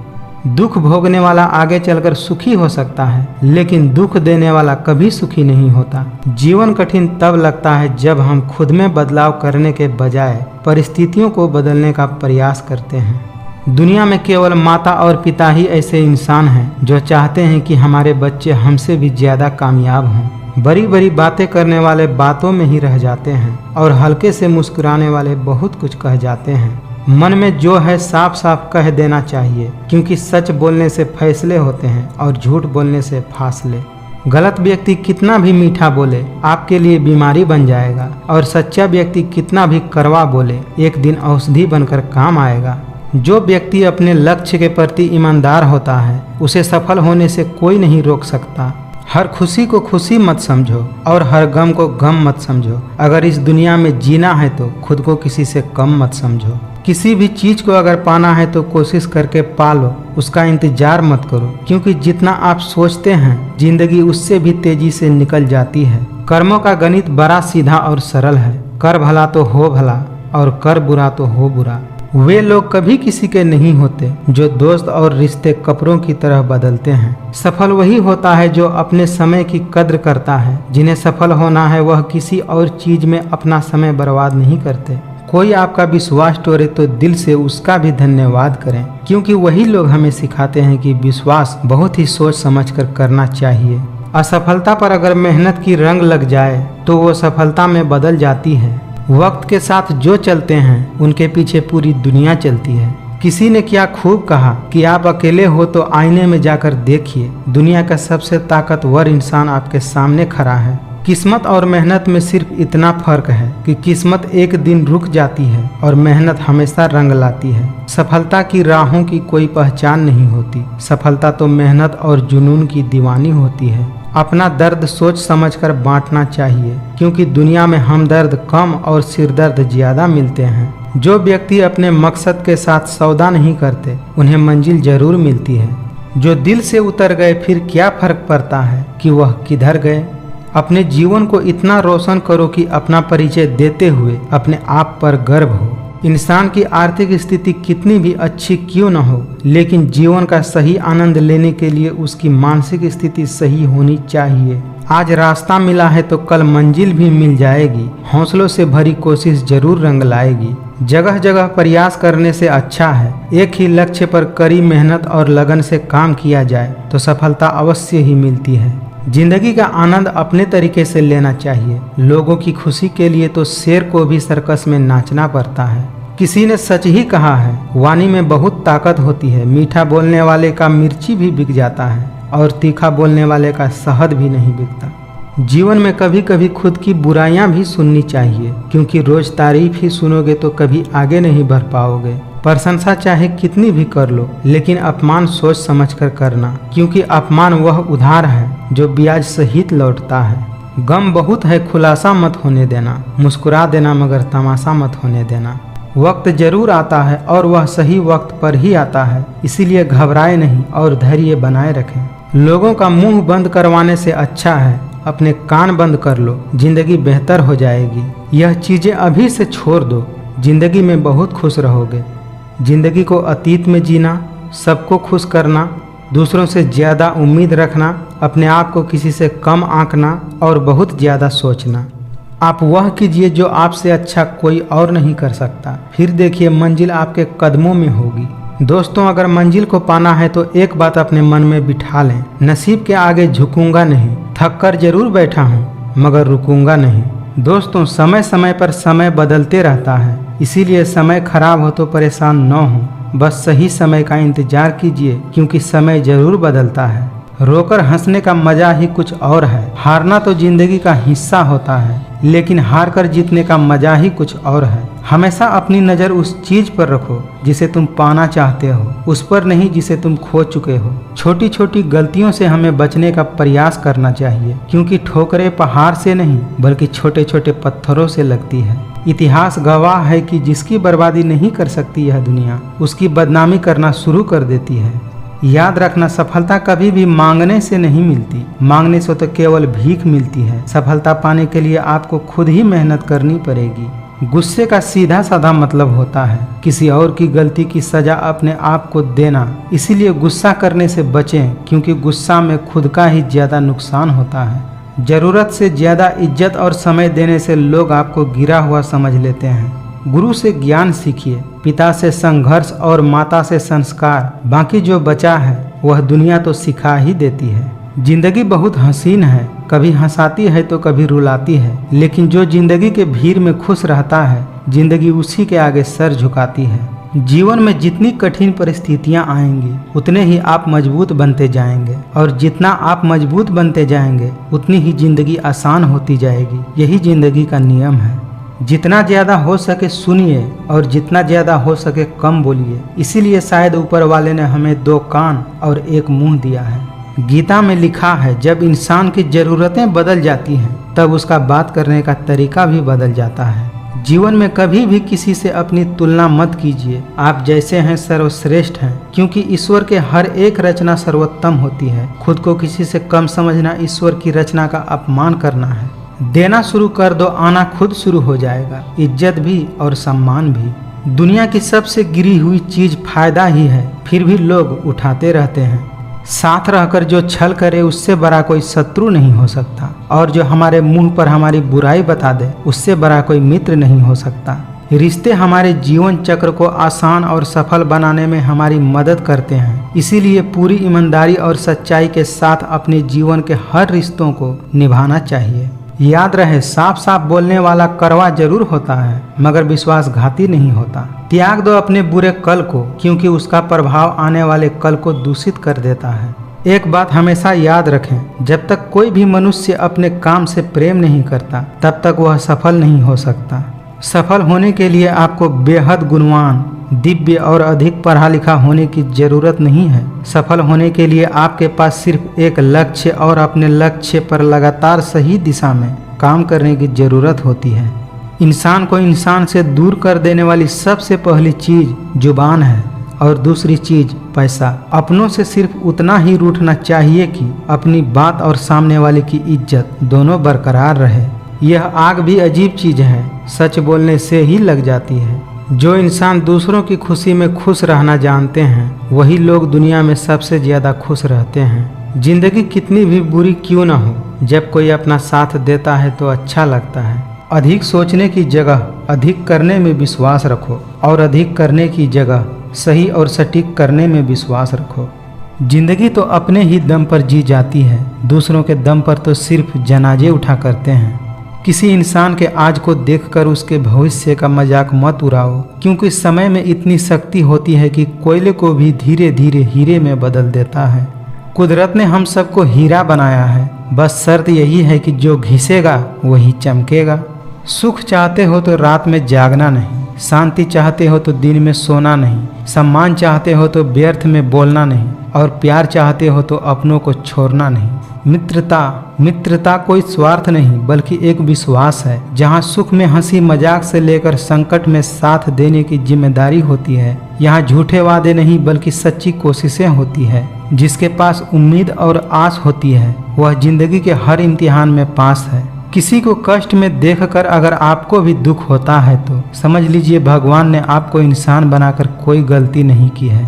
दुख भोगने वाला आगे चलकर सुखी हो सकता है, लेकिन दुख देने वाला कभी सुखी नहीं होता। जीवन कठिन तब लगता है जब हम खुद में बदलाव करने के बजाय परिस्थितियों को बदलने का प्रयास करते हैं। दुनिया में केवल माता और पिता ही ऐसे इंसान हैं जो चाहते हैं कि हमारे बच्चे हमसे भी ज्यादा कामयाब हों। बड़ी बड़ी बातें करने वाले बातों में ही रह जाते हैं और हल्के से मुस्कुराने वाले बहुत कुछ कह जाते हैं। मन में जो है साफ साफ कह देना चाहिए, क्योंकि सच बोलने से फैसले होते हैं और झूठ बोलने से फासले। गलत व्यक्ति कितना भी मीठा बोले आपके लिए बीमारी बन जाएगा, और सच्चा व्यक्ति कितना भी कड़वा बोले एक दिन औषधि बनकर काम आएगा। जो व्यक्ति अपने लक्ष्य के प्रति ईमानदार होता है, उसे सफल होने से कोई नहीं रोक सकता। हर खुशी को खुशी मत समझो और हर गम को गम मत समझो। अगर इस दुनिया में जीना है तो खुद को किसी से कम मत समझो। किसी भी चीज को अगर पाना है तो कोशिश करके पा लो, उसका इंतजार मत करो, क्योंकि जितना आप सोचते हैं जिंदगी उससे भी तेजी से निकल जाती है। कर्मों का गणित बड़ा सीधा और सरल है। कर भला तो हो भला और कर बुरा तो हो बुरा। वे लोग कभी किसी के नहीं होते जो दोस्त और रिश्ते कपड़ों की तरह बदलते हैं। सफल वही होता है जो अपने समय की कद्र करता है। जिन्हें सफल होना है वह किसी और चीज में अपना समय बर्बाद नहीं करते। कोई आपका विश्वास तोड़े तो दिल से उसका भी धन्यवाद करें, क्योंकि वही लोग हमें सिखाते हैं कि विश्वास बहुत ही सोच समझकर करना चाहिए। असफलता पर अगर मेहनत की रंग लग जाए तो वो सफलता में बदल जाती है। वक्त के साथ जो चलते हैं उनके पीछे पूरी दुनिया चलती है। किसी ने क्या खूब कहा कि आप अकेले हो तो आईने में जाकर देखिए, दुनिया का सबसे ताकतवर इंसान आपके सामने खड़ा है। किस्मत और मेहनत में सिर्फ इतना फर्क है कि किस्मत एक दिन रुक जाती है और मेहनत हमेशा रंग लाती है। सफलता की राहों की कोई पहचान नहीं होती, सफलता तो मेहनत और जुनून की दीवानी होती है। अपना दर्द सोच समझकर बांटना चाहिए, क्योंकि दुनिया में हमदर्द कम और सिरदर्द ज्यादा मिलते हैं। जो व्यक्ति अपने मकसद के साथ सौदा नहीं करते उन्हें मंजिल जरूर मिलती है। जो दिल से उतर गए फिर क्या फर्क पड़ता है कि वह किधर गए। अपने जीवन को इतना रोशन करो कि अपना परिचय देते हुए अपने आप पर गर्व हो। इंसान की आर्थिक स्थिति कितनी भी अच्छी क्यों न हो, लेकिन जीवन का सही आनंद लेने के लिए उसकी मानसिक स्थिति सही होनी चाहिए। आज रास्ता मिला है तो कल मंजिल भी मिल जाएगी। हौसलों से भरी कोशिश जरूर रंग लाएगी। जगह जगह प्रयास करने से अच्छा है एक ही लक्ष्य पर कड़ी मेहनत और लगन से काम किया जाए तो सफलता अवश्य ही मिलती है। जिंदगी का आनंद अपने तरीके से लेना चाहिए। लोगों की खुशी के लिए तो शेर को भी सर्कस में नाचना पड़ता है। किसी ने सच ही कहा है, वाणी में बहुत ताकत होती है। मीठा बोलने वाले का मिर्ची भी बिक जाता है और तीखा बोलने वाले का शहद भी नहीं बिकता। जीवन में कभी कभी खुद की बुराइयां भी सुननी चाहिए, क्योंकि रोज तारीफ ही सुनोगे तो कभी आगे नहीं बढ़ पाओगे। प्रशंसा चाहे कितनी भी कर लो, लेकिन अपमान सोच समझकर करना, क्योंकि अपमान वह उधार है जो ब्याज सहित लौटता है। गम बहुत है, खुलासा मत होने देना। मुस्कुरा देना मगर तमाशा मत होने देना। वक्त जरूर आता है और वह सही वक्त पर ही आता है, इसीलिए घबराए नहीं और धैर्य बनाए रखें। लोगों का मुंह बंद करवाने से अच्छा है अपने कान बंद कर लो, जिंदगी बेहतर हो जाएगी। यह चीजें अभी से छोड़ दो, जिंदगी में बहुत खुश रहोगे। जिंदगी को अतीत में जीना, सबको खुश करना, दूसरों से ज़्यादा उम्मीद रखना, अपने आप को किसी से कम आंकना और बहुत ज़्यादा सोचना। आप वह कीजिए जो आपसे अच्छा कोई और नहीं कर सकता, फिर देखिए मंजिल आपके कदमों में होगी। दोस्तों, अगर मंजिल को पाना है तो एक बात अपने मन में बिठा लें, नसीब के आगे झुकूंगा नहीं, थक कर जरूर बैठा हूँ मगर रुकूंगा नहीं। दोस्तों, समय समय पर समय बदलते रहता है, इसीलिए समय खराब हो तो परेशान न हो, बस सही समय का इंतजार कीजिए क्योंकि समय जरूर बदलता है। रोकर हंसने का मजा ही कुछ और है। हारना तो जिंदगी का हिस्सा होता है, लेकिन हार कर जीतने का मजा ही कुछ और है। हमेशा अपनी नज़र उस चीज पर रखो जिसे तुम पाना चाहते हो, उस पर नहीं जिसे तुम खो चुके हो। छोटी छोटी गलतियों से हमें बचने का प्रयास करना चाहिए क्योंकि ठोकरें पहाड़ से नहीं बल्कि छोटे छोटे पत्थरों से लगती है। इतिहास गवाह है कि जिसकी बर्बादी नहीं कर सकती यह दुनिया, उसकी बदनामी करना शुरू कर देती है। याद रखना, सफलता कभी भी मांगने से नहीं मिलती, मांगने से तो केवल भीख मिलती है। सफलता पाने के लिए आपको खुद ही मेहनत करनी पड़ेगी। गुस्से का सीधा साधा मतलब होता है किसी और की गलती की सजा अपने आप को देना। इसीलिए गुस्सा करने से बचें क्योंकि गुस्सा में खुद का ही ज़्यादा नुकसान होता है। ज़रूरत से ज़्यादा इज्जत और समय देने से लोग आपको गिरा हुआ समझ लेते हैं। गुरु से ज्ञान सीखिए, पिता से संघर्ष और माता से संस्कार, बाकी जो बचा है वह दुनिया तो सिखा ही देती है। जिंदगी बहुत हसीन है, कभी हंसाती है तो कभी रुलाती है, लेकिन जो जिंदगी के भीड़ में खुश रहता है जिंदगी उसी के आगे सर झुकाती है। जीवन में जितनी कठिन परिस्थितियां आएंगी उतने ही आप मजबूत बनते जाएंगे और जितना आप मजबूत बनते जाएंगे उतनी ही जिंदगी आसान होती जाएगी। यही जिंदगी का नियम है। जितना ज़्यादा हो सके सुनिए और जितना ज़्यादा हो सके कम बोलिए। इसीलिए शायद ऊपर वाले ने हमें 2 कान और 1 मुंह दिया है। गीता में लिखा है, जब इंसान की ज़रूरतें बदल जाती हैं तब उसका बात करने का तरीका भी बदल जाता है। जीवन में कभी भी किसी से अपनी तुलना मत कीजिए। आप जैसे हैं सर्वश्रेष्ठ हैं क्योंकि ईश्वर के हर एक रचना सर्वोत्तम होती है। खुद को किसी से कम समझना ईश्वर की रचना का अपमान करना है। देना शुरू कर दो, आना खुद शुरू हो जाएगा, इज्जत भी और सम्मान भी। दुनिया की सबसे गिरी हुई चीज फायदा ही है, फिर भी लोग उठाते रहते हैं। साथ रहकर जो छल करे उससे बड़ा कोई शत्रु नहीं हो सकता, और जो हमारे मुंह पर हमारी बुराई बता दे उससे बड़ा कोई मित्र नहीं हो सकता। रिश्ते हमारे जीवन चक्र को आसान और सफल बनाने में हमारी मदद करते हैं। इसीलिए पूरी ईमानदारी और सच्चाई के साथ अपने जीवन के हर रिश्तों को निभाना चाहिए। याद रहे, साफ साफ बोलने वाला कड़वा जरूर होता है मगर विश्वासघाती नहीं होता। त्याग दो अपने बुरे कल को क्योंकि उसका प्रभाव आने वाले कल को दूषित कर देता है। एक बात हमेशा याद रखें, जब तक कोई भी मनुष्य अपने काम से प्रेम नहीं करता तब तक वह सफल नहीं हो सकता। सफल होने के लिए आपको बेहद गुणवान, दिव्य और अधिक पढ़ा लिखा होने की जरूरत नहीं है। सफल होने के लिए आपके पास सिर्फ एक लक्ष्य और अपने लक्ष्य पर लगातार सही दिशा में काम करने की जरूरत होती है। इंसान को इंसान से दूर कर देने वाली सबसे पहली चीज जुबान है और दूसरी चीज पैसा। अपनों से सिर्फ उतना ही रूठना चाहिए कि अपनी बात और सामने वाले की इज्जत दोनों बरकरार रहे। यह आग भी अजीब चीज है, सच बोलने से ही लग जाती है। जो इंसान दूसरों की खुशी में खुश रहना जानते हैं वही लोग दुनिया में सबसे ज़्यादा खुश रहते हैं। जिंदगी कितनी भी बुरी क्यों ना हो, जब कोई अपना साथ देता है तो अच्छा लगता है। अधिक सोचने की जगह अधिक करने में विश्वास रखो और अधिक करने की जगह सही और सटीक करने में विश्वास रखो। जिंदगी तो अपने ही दम पर जी जाती है, दूसरों के दम पर तो सिर्फ जनाजे उठा करते हैं। किसी इंसान के आज को देखकर उसके भविष्य का मजाक मत उड़ाओ क्योंकि समय में इतनी शक्ति होती है कि कोयले को भी धीरे धीरे हीरे में बदल देता है। कुदरत ने हम सबको हीरा बनाया है, बस शर्त यही है कि जो घिसेगा वही चमकेगा। सुख चाहते हो तो रात में जागना नहीं, शांति चाहते हो तो दिन में सोना नहीं, सम्मान चाहते हो तो व्यर्थ में बोलना नहीं, और प्यार चाहते हो तो अपनों को छोड़ना नहीं। मित्रता कोई स्वार्थ नहीं बल्कि एक विश्वास है, जहाँ सुख में हंसी मजाक से लेकर संकट में साथ देने की जिम्मेदारी होती है। यहाँ झूठे वादे नहीं बल्कि सच्ची कोशिशें होती है। जिसके पास उम्मीद और आस होती है वह जिंदगी के हर इम्तिहान में पास है। किसी को कष्ट में देखकर अगर आपको भी दुख होता है तो समझ लीजिए भगवान ने आपको इंसान बनाकर कोई गलती नहीं की है।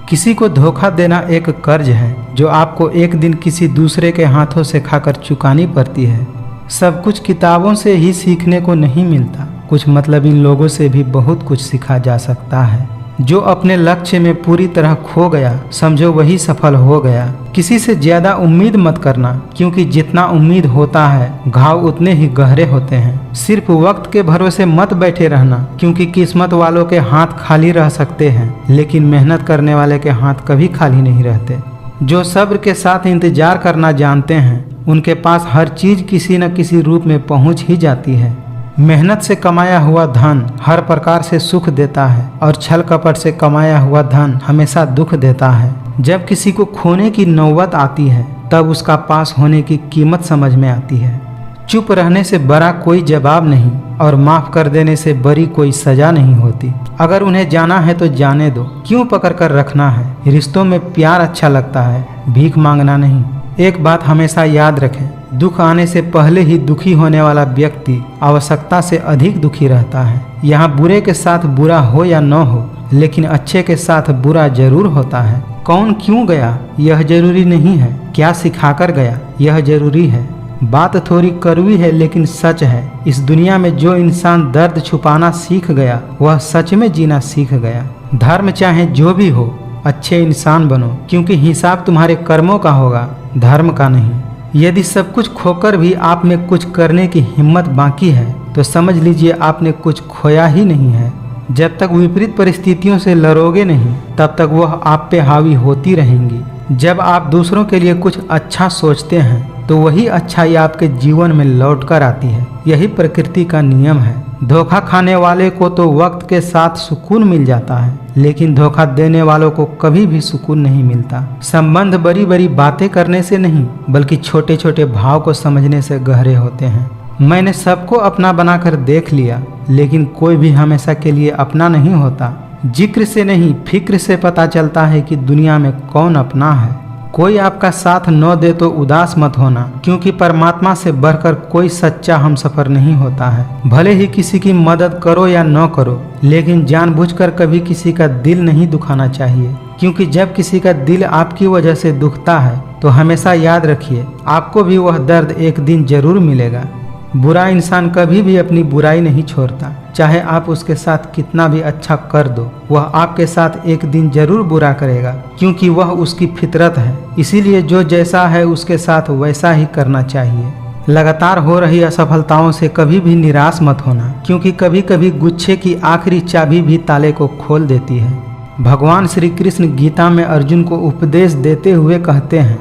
किसी को धोखा देना एक कर्ज है जो आपको एक दिन किसी दूसरे के हाथों से खाकर चुकानी पड़ती है। सब कुछ किताबों से ही सीखने को नहीं मिलता, कुछ मतलब इन लोगों से भी बहुत कुछ सीखा जा सकता है। जो अपने लक्ष्य में पूरी तरह खो गया समझो वही सफल हो गया। किसी से ज्यादा उम्मीद मत करना, क्योंकि जितना उम्मीद होता है घाव उतने ही गहरे होते हैं। सिर्फ वक्त के भरोसे मत बैठे रहना, क्योंकि किस्मत वालों के हाथ खाली रह सकते हैं लेकिन मेहनत करने वाले के हाथ कभी खाली नहीं रहते। जो सब्र के साथ इंतजार करना जानते हैं उनके पास हर चीज किसी न किसी रूप में पहुंच ही जाती है। मेहनत से कमाया हुआ धन हर प्रकार से सुख देता है और छल कपट से कमाया हुआ धन हमेशा दुख देता है। जब किसी को खोने की नौबत आती है तब उसका पास होने की कीमत समझ में आती है। चुप रहने से बड़ा कोई जवाब नहीं और माफ कर देने से बड़ी कोई सजा नहीं होती। अगर उन्हें जाना है तो जाने दो, क्यों पकड़ कर रखना है। रिश्तों में प्यार अच्छा लगता है, भीख मांगना नहीं। एक बात हमेशा याद रखें, दुख आने से पहले ही दुखी होने वाला व्यक्ति आवश्यकता से अधिक दुखी रहता है। यहाँ बुरे के साथ बुरा हो या न हो, लेकिन अच्छे के साथ बुरा जरूर होता है। कौन क्यों गया यह जरूरी नहीं है, क्या सिखाकर गया यह जरूरी है। बात थोड़ी कड़वी है लेकिन सच है। इस दुनिया में जो इंसान दर्द छुपाना सीख गया वह सच में जीना सीख गया। धर्म चाहे जो भी हो, अच्छे इंसान बनो, क्योंकि हिसाब तुम्हारे कर्मों का होगा, धर्म का नहीं। यदि सब कुछ खोकर भी आप में कुछ करने की हिम्मत बाकी है तो समझ लीजिए आपने कुछ खोया ही नहीं है। जब तक विपरीत परिस्थितियों से लड़ोगे नहीं तब तक वह आप पे हावी होती रहेंगी। जब आप दूसरों के लिए कुछ अच्छा सोचते हैं तो वही अच्छाई आपके जीवन में लौट कर आती है। यही प्रकृति का नियम है। धोखा खाने वाले को तो वक्त के साथ सुकून मिल जाता है, लेकिन धोखा देने वालों को कभी भी सुकून नहीं मिलता। संबंध बड़ी बड़ी बातें करने से नहीं बल्कि छोटे छोटे भाव को समझने से गहरे होते हैं। मैंने सबको अपना बनाकर देख लिया, लेकिन कोई भी हमेशा के लिए अपना नहीं होता। जिक्र से नहीं फिक्र से पता चलता है कि दुनिया में कौन अपना है। कोई आपका साथ न दे तो उदास मत होना, क्योंकि परमात्मा से बढ़कर कोई सच्चा हमसफर नहीं होता है। भले ही किसी की मदद करो या न करो, लेकिन जानबूझकर कभी किसी का दिल नहीं दुखाना चाहिए, क्योंकि जब किसी का दिल आपकी वजह से दुखता है तो हमेशा याद रखिए आपको भी वह दर्द एक दिन जरूर मिलेगा। बुरा इंसान कभी भी अपनी बुराई नहीं छोड़ता, चाहे आप उसके साथ कितना भी अच्छा कर दो, वह आपके साथ एक दिन जरूर बुरा करेगा, क्योंकि वह उसकी फितरत है। इसीलिए जो जैसा है उसके साथ वैसा ही करना चाहिए। लगातार हो रही असफलताओं से कभी भी निराश मत होना, क्योंकि कभी कभी गुच्छे की आखिरी चाबी भी ताले को खोल देती है। भगवान श्री कृष्ण गीता में अर्जुन को उपदेश देते हुए कहते हैं,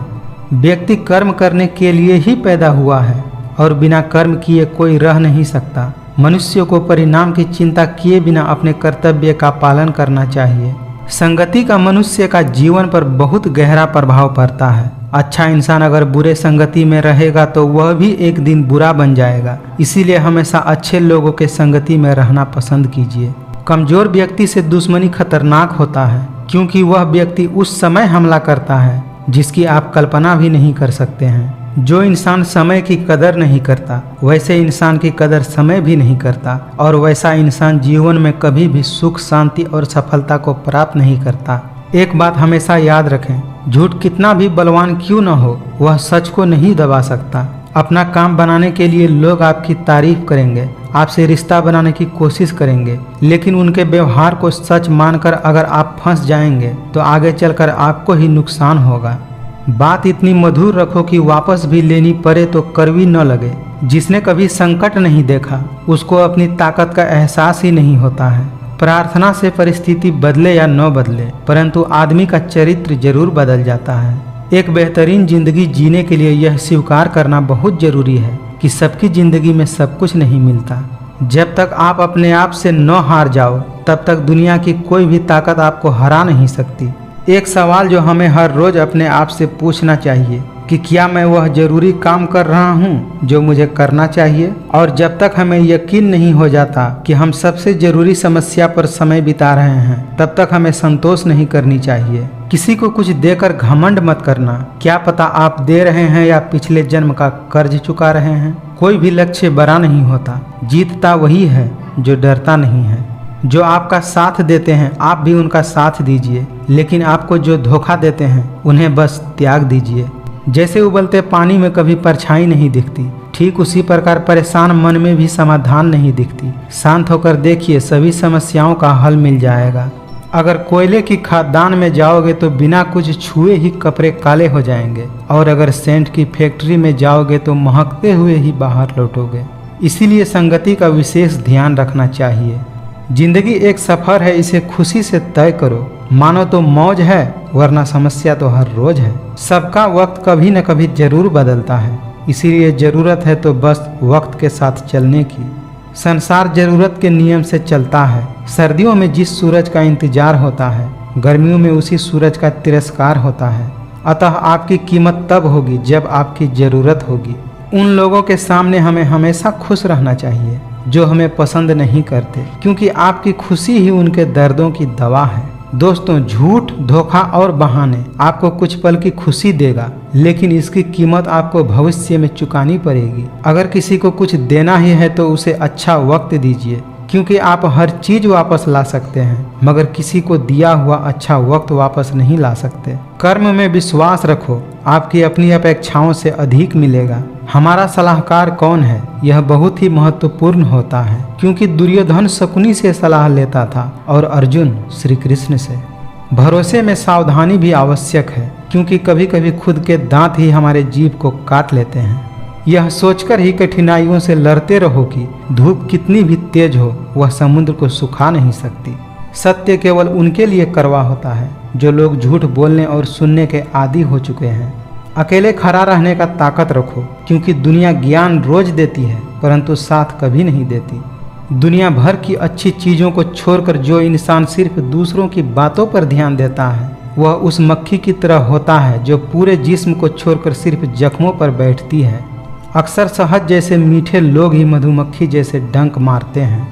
व्यक्ति कर्म करने के लिए ही पैदा हुआ है और बिना कर्म किए कोई रह नहीं सकता। मनुष्य को परिणाम की चिंता किए बिना अपने कर्तव्य का पालन करना चाहिए। संगति का मनुष्य का जीवन पर बहुत गहरा प्रभाव पड़ता है। अच्छा इंसान अगर बुरे संगति में रहेगा तो वह भी एक दिन बुरा बन जाएगा। इसीलिए हमेशा अच्छे लोगों के संगति में रहना पसंद कीजिए। कमजोर व्यक्ति से दुश्मनी खतरनाक होता है, क्योंकि वह व्यक्ति उस समय हमला करता है जिसकी आप कल्पना भी नहीं कर सकते हैं। जो इंसान समय की कदर नहीं करता वैसे इंसान की कदर समय भी नहीं करता, और वैसा इंसान जीवन में कभी भी सुख शांति और सफलता को प्राप्त नहीं करता। एक बात हमेशा याद रखें, झूठ कितना भी बलवान क्यों न हो वह सच को नहीं दबा सकता। अपना काम बनाने के लिए लोग आपकी तारीफ करेंगे, आपसे रिश्ता बनाने की कोशिश करेंगे, लेकिन उनके व्यवहार को सच मानकर अगर आप फंस जाएंगे तो आगे चलकर आपको ही नुकसान होगा। बात इतनी मधुर रखो कि वापस भी लेनी पड़े तो कड़वी न लगे। जिसने कभी संकट नहीं देखा उसको अपनी ताकत का एहसास ही नहीं होता है। प्रार्थना से परिस्थिति बदले या न बदले, परंतु आदमी का चरित्र जरूर बदल जाता है। एक बेहतरीन जिंदगी जीने के लिए यह स्वीकार करना बहुत जरूरी है कि सबकी जिंदगी में सब कुछ नहीं मिलता। जब तक आप अपने आप से न हार जाओ तब तक दुनिया की कोई भी ताकत आपको हरा नहीं सकती। एक सवाल जो हमें हर रोज अपने आप से पूछना चाहिए कि क्या मैं वह जरूरी काम कर रहा हूँ जो मुझे करना चाहिए। और जब तक हमें यकीन नहीं हो जाता कि हम सबसे जरूरी समस्या पर समय बिता रहे हैं तब तक हमें संतोष नहीं करनी चाहिए। किसी को कुछ देकर घमंड मत करना, क्या पता आप दे रहे हैं या पिछले जन्म का कर्ज चुका रहे हैं। कोई भी लक्ष्य बड़ा नहीं होता, जीतता वही है जो डरता नहीं है। जो आपका साथ देते हैं आप भी उनका साथ दीजिए, लेकिन आपको जो धोखा देते हैं उन्हें बस त्याग दीजिए। जैसे उबलते पानी में कभी परछाई नहीं दिखती, ठीक उसी प्रकार परेशान मन में भी समाधान नहीं दिखती। शांत होकर देखिए, सभी समस्याओं का हल मिल जाएगा। अगर कोयले की खदान में जाओगे तो बिना कुछ छुए ही कपड़े काले हो जाएंगे, और अगर सेंट की फैक्ट्री में जाओगे तो महकते हुए ही बाहर लौटोगे। इसीलिए संगति का विशेष ध्यान रखना चाहिए। जिंदगी एक सफ़र है, इसे खुशी से तय करो। मानो तो मौज है, वरना समस्या तो हर रोज है। सबका वक्त कभी न कभी जरूर बदलता है, इसीलिए ज़रूरत है तो बस वक्त के साथ चलने की। संसार जरूरत के नियम से चलता है। सर्दियों में जिस सूरज का इंतजार होता है, गर्मियों में उसी सूरज का तिरस्कार होता है। अतः आपकी कीमत तब होगी जब आपकी ज़रूरत होगी। उन लोगों के सामने हमें हमेशा खुश रहना चाहिए जो हमें पसंद नहीं करते, क्योंकि आपकी खुशी ही उनके दर्दों की दवा है। दोस्तों, झूठ, धोखा और बहाने आपको कुछ पल की खुशी देगा, लेकिन इसकी कीमत आपको भविष्य में चुकानी पड़ेगी। अगर किसी को कुछ देना ही है तो उसे अच्छा वक्त दीजिए, क्योंकि आप हर चीज वापस ला सकते हैं, मगर किसी को दिया हुआ अच्छा वक्त वापस नहीं ला सकते। कर्म में विश्वास रखो, आपकी अपनी अपेक्षाओं से अधिक मिलेगा। हमारा सलाहकार कौन है, यह बहुत ही महत्वपूर्ण होता है, क्योंकि दुर्योधन शकुनी से सलाह लेता था और अर्जुन श्री कृष्ण से। भरोसे में सावधानी भी आवश्यक है, क्योंकि कभी कभी खुद के दांत ही हमारे जीभ को काट लेते हैं। यह सोचकर ही कठिनाइयों से लड़ते रहो कि धूप कितनी भी तेज हो, वह समुद्र को सुखा नहीं सकती। सत्य केवल उनके लिए कड़वा होता है जो लोग झूठ बोलने और सुनने के आदी हो चुके हैं। अकेले खड़ा रहने का ताकत रखो, क्योंकि दुनिया ज्ञान रोज देती है परंतु साथ कभी नहीं देती। दुनिया भर की अच्छी चीज़ों को छोड़कर जो इंसान सिर्फ दूसरों की बातों पर ध्यान देता है, वह उस मक्खी की तरह होता है जो पूरे जिस्म को छोड़कर सिर्फ जख्मों पर बैठती है। अक्सर शहद जैसे मीठे लोग ही मधुमक्खी जैसे डंक मारते हैं।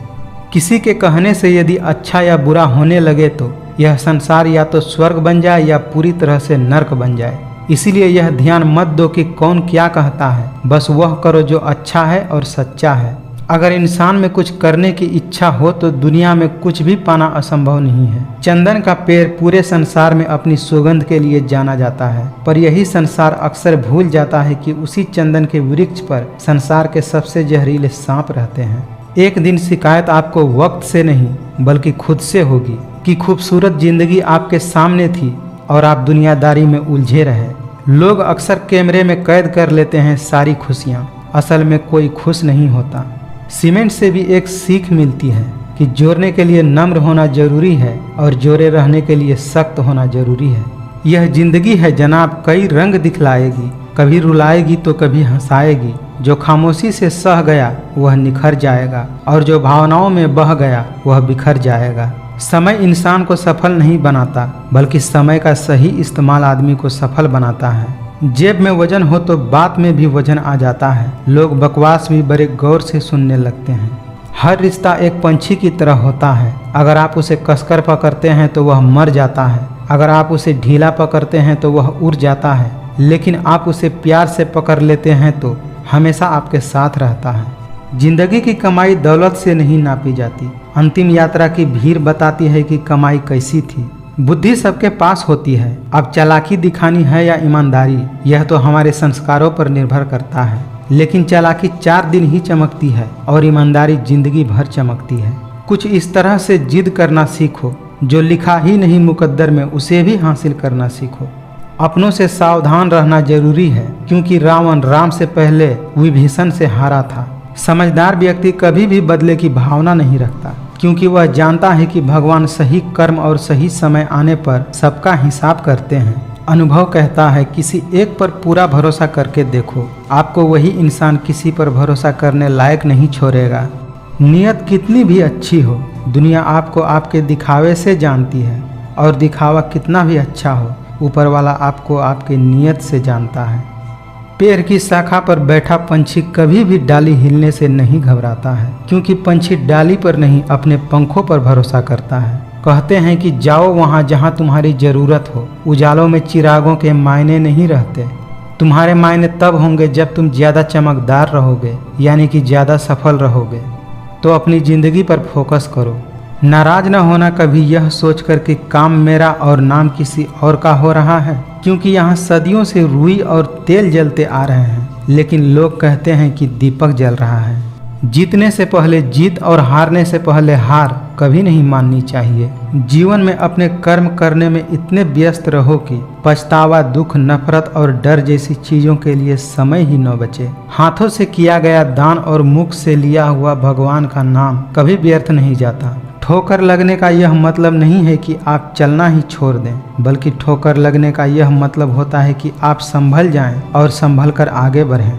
किसी के कहने से यदि अच्छा या बुरा होने लगे तो यह संसार या तो स्वर्ग बन जाए या पूरी तरह से नर्क बन जाए। इसीलिए यह ध्यान मत दो कि कौन क्या कहता है, बस वह करो जो अच्छा है और सच्चा है। अगर इंसान में कुछ करने की इच्छा हो तो दुनिया में कुछ भी पाना असंभव नहीं है। चंदन का पेड़ पूरे संसार में अपनी सुगंध के लिए जाना जाता है, पर यही संसार अक्सर भूल जाता है कि उसी चंदन के वृक्ष पर संसार के सबसे जहरीले सांप रहते हैं। एक दिन शिकायत आपको वक्त से नहीं बल्कि खुद से होगी कि खूबसूरत जिंदगी आपके सामने थी और आप दुनियादारी में उलझे रहे। लोग अक्सर कैमरे में कैद कर लेते हैं सारी खुशियाँ, असल में कोई खुश नहीं होता। सीमेंट से भी एक सीख मिलती है कि जोड़ने के लिए नम्र होना जरूरी है और जोड़े रहने के लिए सख्त होना जरूरी है। यह जिंदगी है जनाब, कई रंग दिखलाएगी, कभी रुलाएगी तो कभी हंसाएगी। जो खामोशी से सह गया वह निखर जाएगा और जो भावनाओं में बह गया वह बिखर जाएगा। समय इंसान को सफल नहीं बनाता, बल्कि समय का सही इस्तेमाल आदमी को सफल बनाता है। जेब में वजन हो तो बात में भी वजन आ जाता है। लोग बकवास भी बड़े गौर से सुनने लगते हैं। हर रिश्ता एक पंछी की तरह होता है। अगर आप उसे कसकर पकड़ते हैं तो वह मर जाता है, अगर आप उसे ढीला पकड़ते हैं तो वह उड़ जाता है, लेकिन आप उसे प्यार से पकड़ लेते हैं तो हमेशा आपके साथ रहता है। जिंदगी की कमाई दौलत से नहीं नापी जाती। अंतिम यात्रा की भीड़ बताती है कि कमाई कैसी थी। बुद्धि सबके पास होती है, अब चालाकी दिखानी है या ईमानदारी, यह तो हमारे संस्कारों पर निर्भर करता है। लेकिन चालाकी 4 दिन ही चमकती है और ईमानदारी जिंदगी भर चमकती है। कुछ इस तरह से जिद करना सीखो, जो लिखा ही नहीं मुकद्दर में उसे भी हासिल करना सीखो। अपनों से सावधान रहना जरूरी है, क्योंकि रावण राम से पहले विभीषण से हारा था। समझदार व्यक्ति कभी भी बदले की भावना नहीं रखता, क्योंकि वह जानता है कि भगवान सही कर्म और सही समय आने पर सबका हिसाब करते हैं। अनुभव कहता है किसी एक पर पूरा भरोसा करके देखो, आपको वही इंसान किसी पर भरोसा करने लायक नहीं छोड़ेगा। नियत कितनी भी अच्छी हो, दुनिया आपको आपके दिखावे से जानती है, और दिखावा कितना भी अच्छा हो, ऊपर वाला आपको आपके नियत से जानता है। पेड़ की शाखा पर बैठा पंछी कभी भी डाली हिलने से नहीं घबराता है, क्योंकि पंछी डाली पर नहीं अपने पंखों पर भरोसा करता है। कहते हैं कि जाओ वहाँ जहाँ तुम्हारी ज़रूरत हो। उजालों में चिरागों के मायने नहीं रहते। तुम्हारे मायने तब होंगे जब तुम ज़्यादा चमकदार रहोगे, यानी कि ज़्यादा सफल रहोगे। तो अपनी ज़िंदगी पर फोकस करो। नाराज न होना कभी यह सोचकर कि काम मेरा और नाम किसी और का हो रहा है, क्योंकि यहाँ सदियों से रुई और तेल जलते आ रहे हैं, लेकिन लोग कहते हैं कि दीपक जल रहा है। जीतने से पहले जीत और हारने से पहले हार कभी नहीं माननी चाहिए। जीवन में अपने कर्म करने में इतने व्यस्त रहो कि पछतावा, दुख, नफरत और डर जैसी चीज़ों के लिए समय ही न बचे। हाथों से किया गया दान और मुख से लिया हुआ भगवान का नाम कभी व्यर्थ नहीं जाता। ठोकर लगने का यह मतलब नहीं है कि आप चलना ही छोड़ दें, बल्कि ठोकर लगने का यह मतलब होता है कि आप संभल जाएं और संभल कर आगे बढ़ें।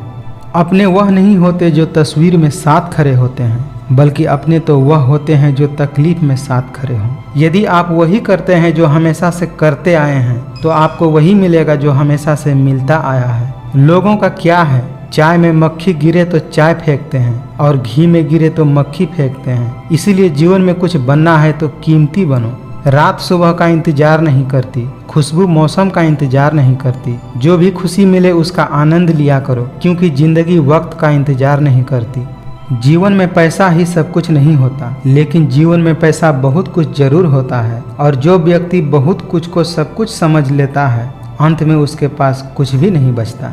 अपने वह नहीं होते जो तस्वीर में साथ खड़े होते हैं, बल्कि अपने तो वह होते हैं जो तकलीफ में साथ खड़े हों। यदि आप वही करते हैं जो हमेशा से करते आए हैं, तो आपको वही मिलेगा जो हमेशा से मिलता आया है। लोगों का क्या है, चाय में मक्खी गिरे तो चाय फेंकते हैं और घी में गिरे तो मक्खी फेंकते हैं। इसीलिए जीवन में कुछ बनना है तो कीमती बनो। रात सुबह का इंतजार नहीं करती, खुशबू मौसम का इंतजार नहीं करती। जो भी खुशी मिले उसका आनंद लिया करो, क्योंकि जिंदगी वक्त का इंतजार नहीं करती। जीवन में पैसा ही सब कुछ नहीं होता, लेकिन जीवन में पैसा बहुत कुछ जरूर होता है। और जो व्यक्ति बहुत कुछ को सब कुछ समझ लेता है, अंत में उसके पास कुछ भी नहीं बचता।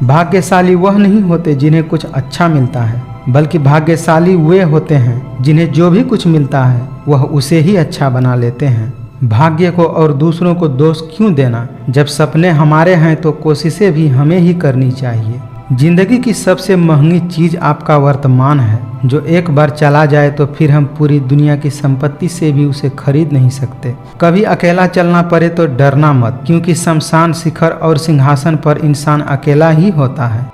भाग्यशाली वह नहीं होते जिन्हें कुछ अच्छा मिलता है, बल्कि भाग्यशाली वे होते हैं जिन्हें जो भी कुछ मिलता है वह उसे ही अच्छा बना लेते हैं। भाग्य को और दूसरों को दोष क्यों देना? जब सपने हमारे हैं तो कोशिशें भी हमें ही करनी चाहिए। जिंदगी की सबसे महंगी चीज़ आपका वर्तमान है, जो एक बार चला जाए तो फिर हम पूरी दुनिया की संपत्ति से भी उसे खरीद नहीं सकते। कभी अकेला चलना पड़े तो डरना मत, क्योंकि शमशान, शिखर और सिंहासन पर इंसान अकेला ही होता है।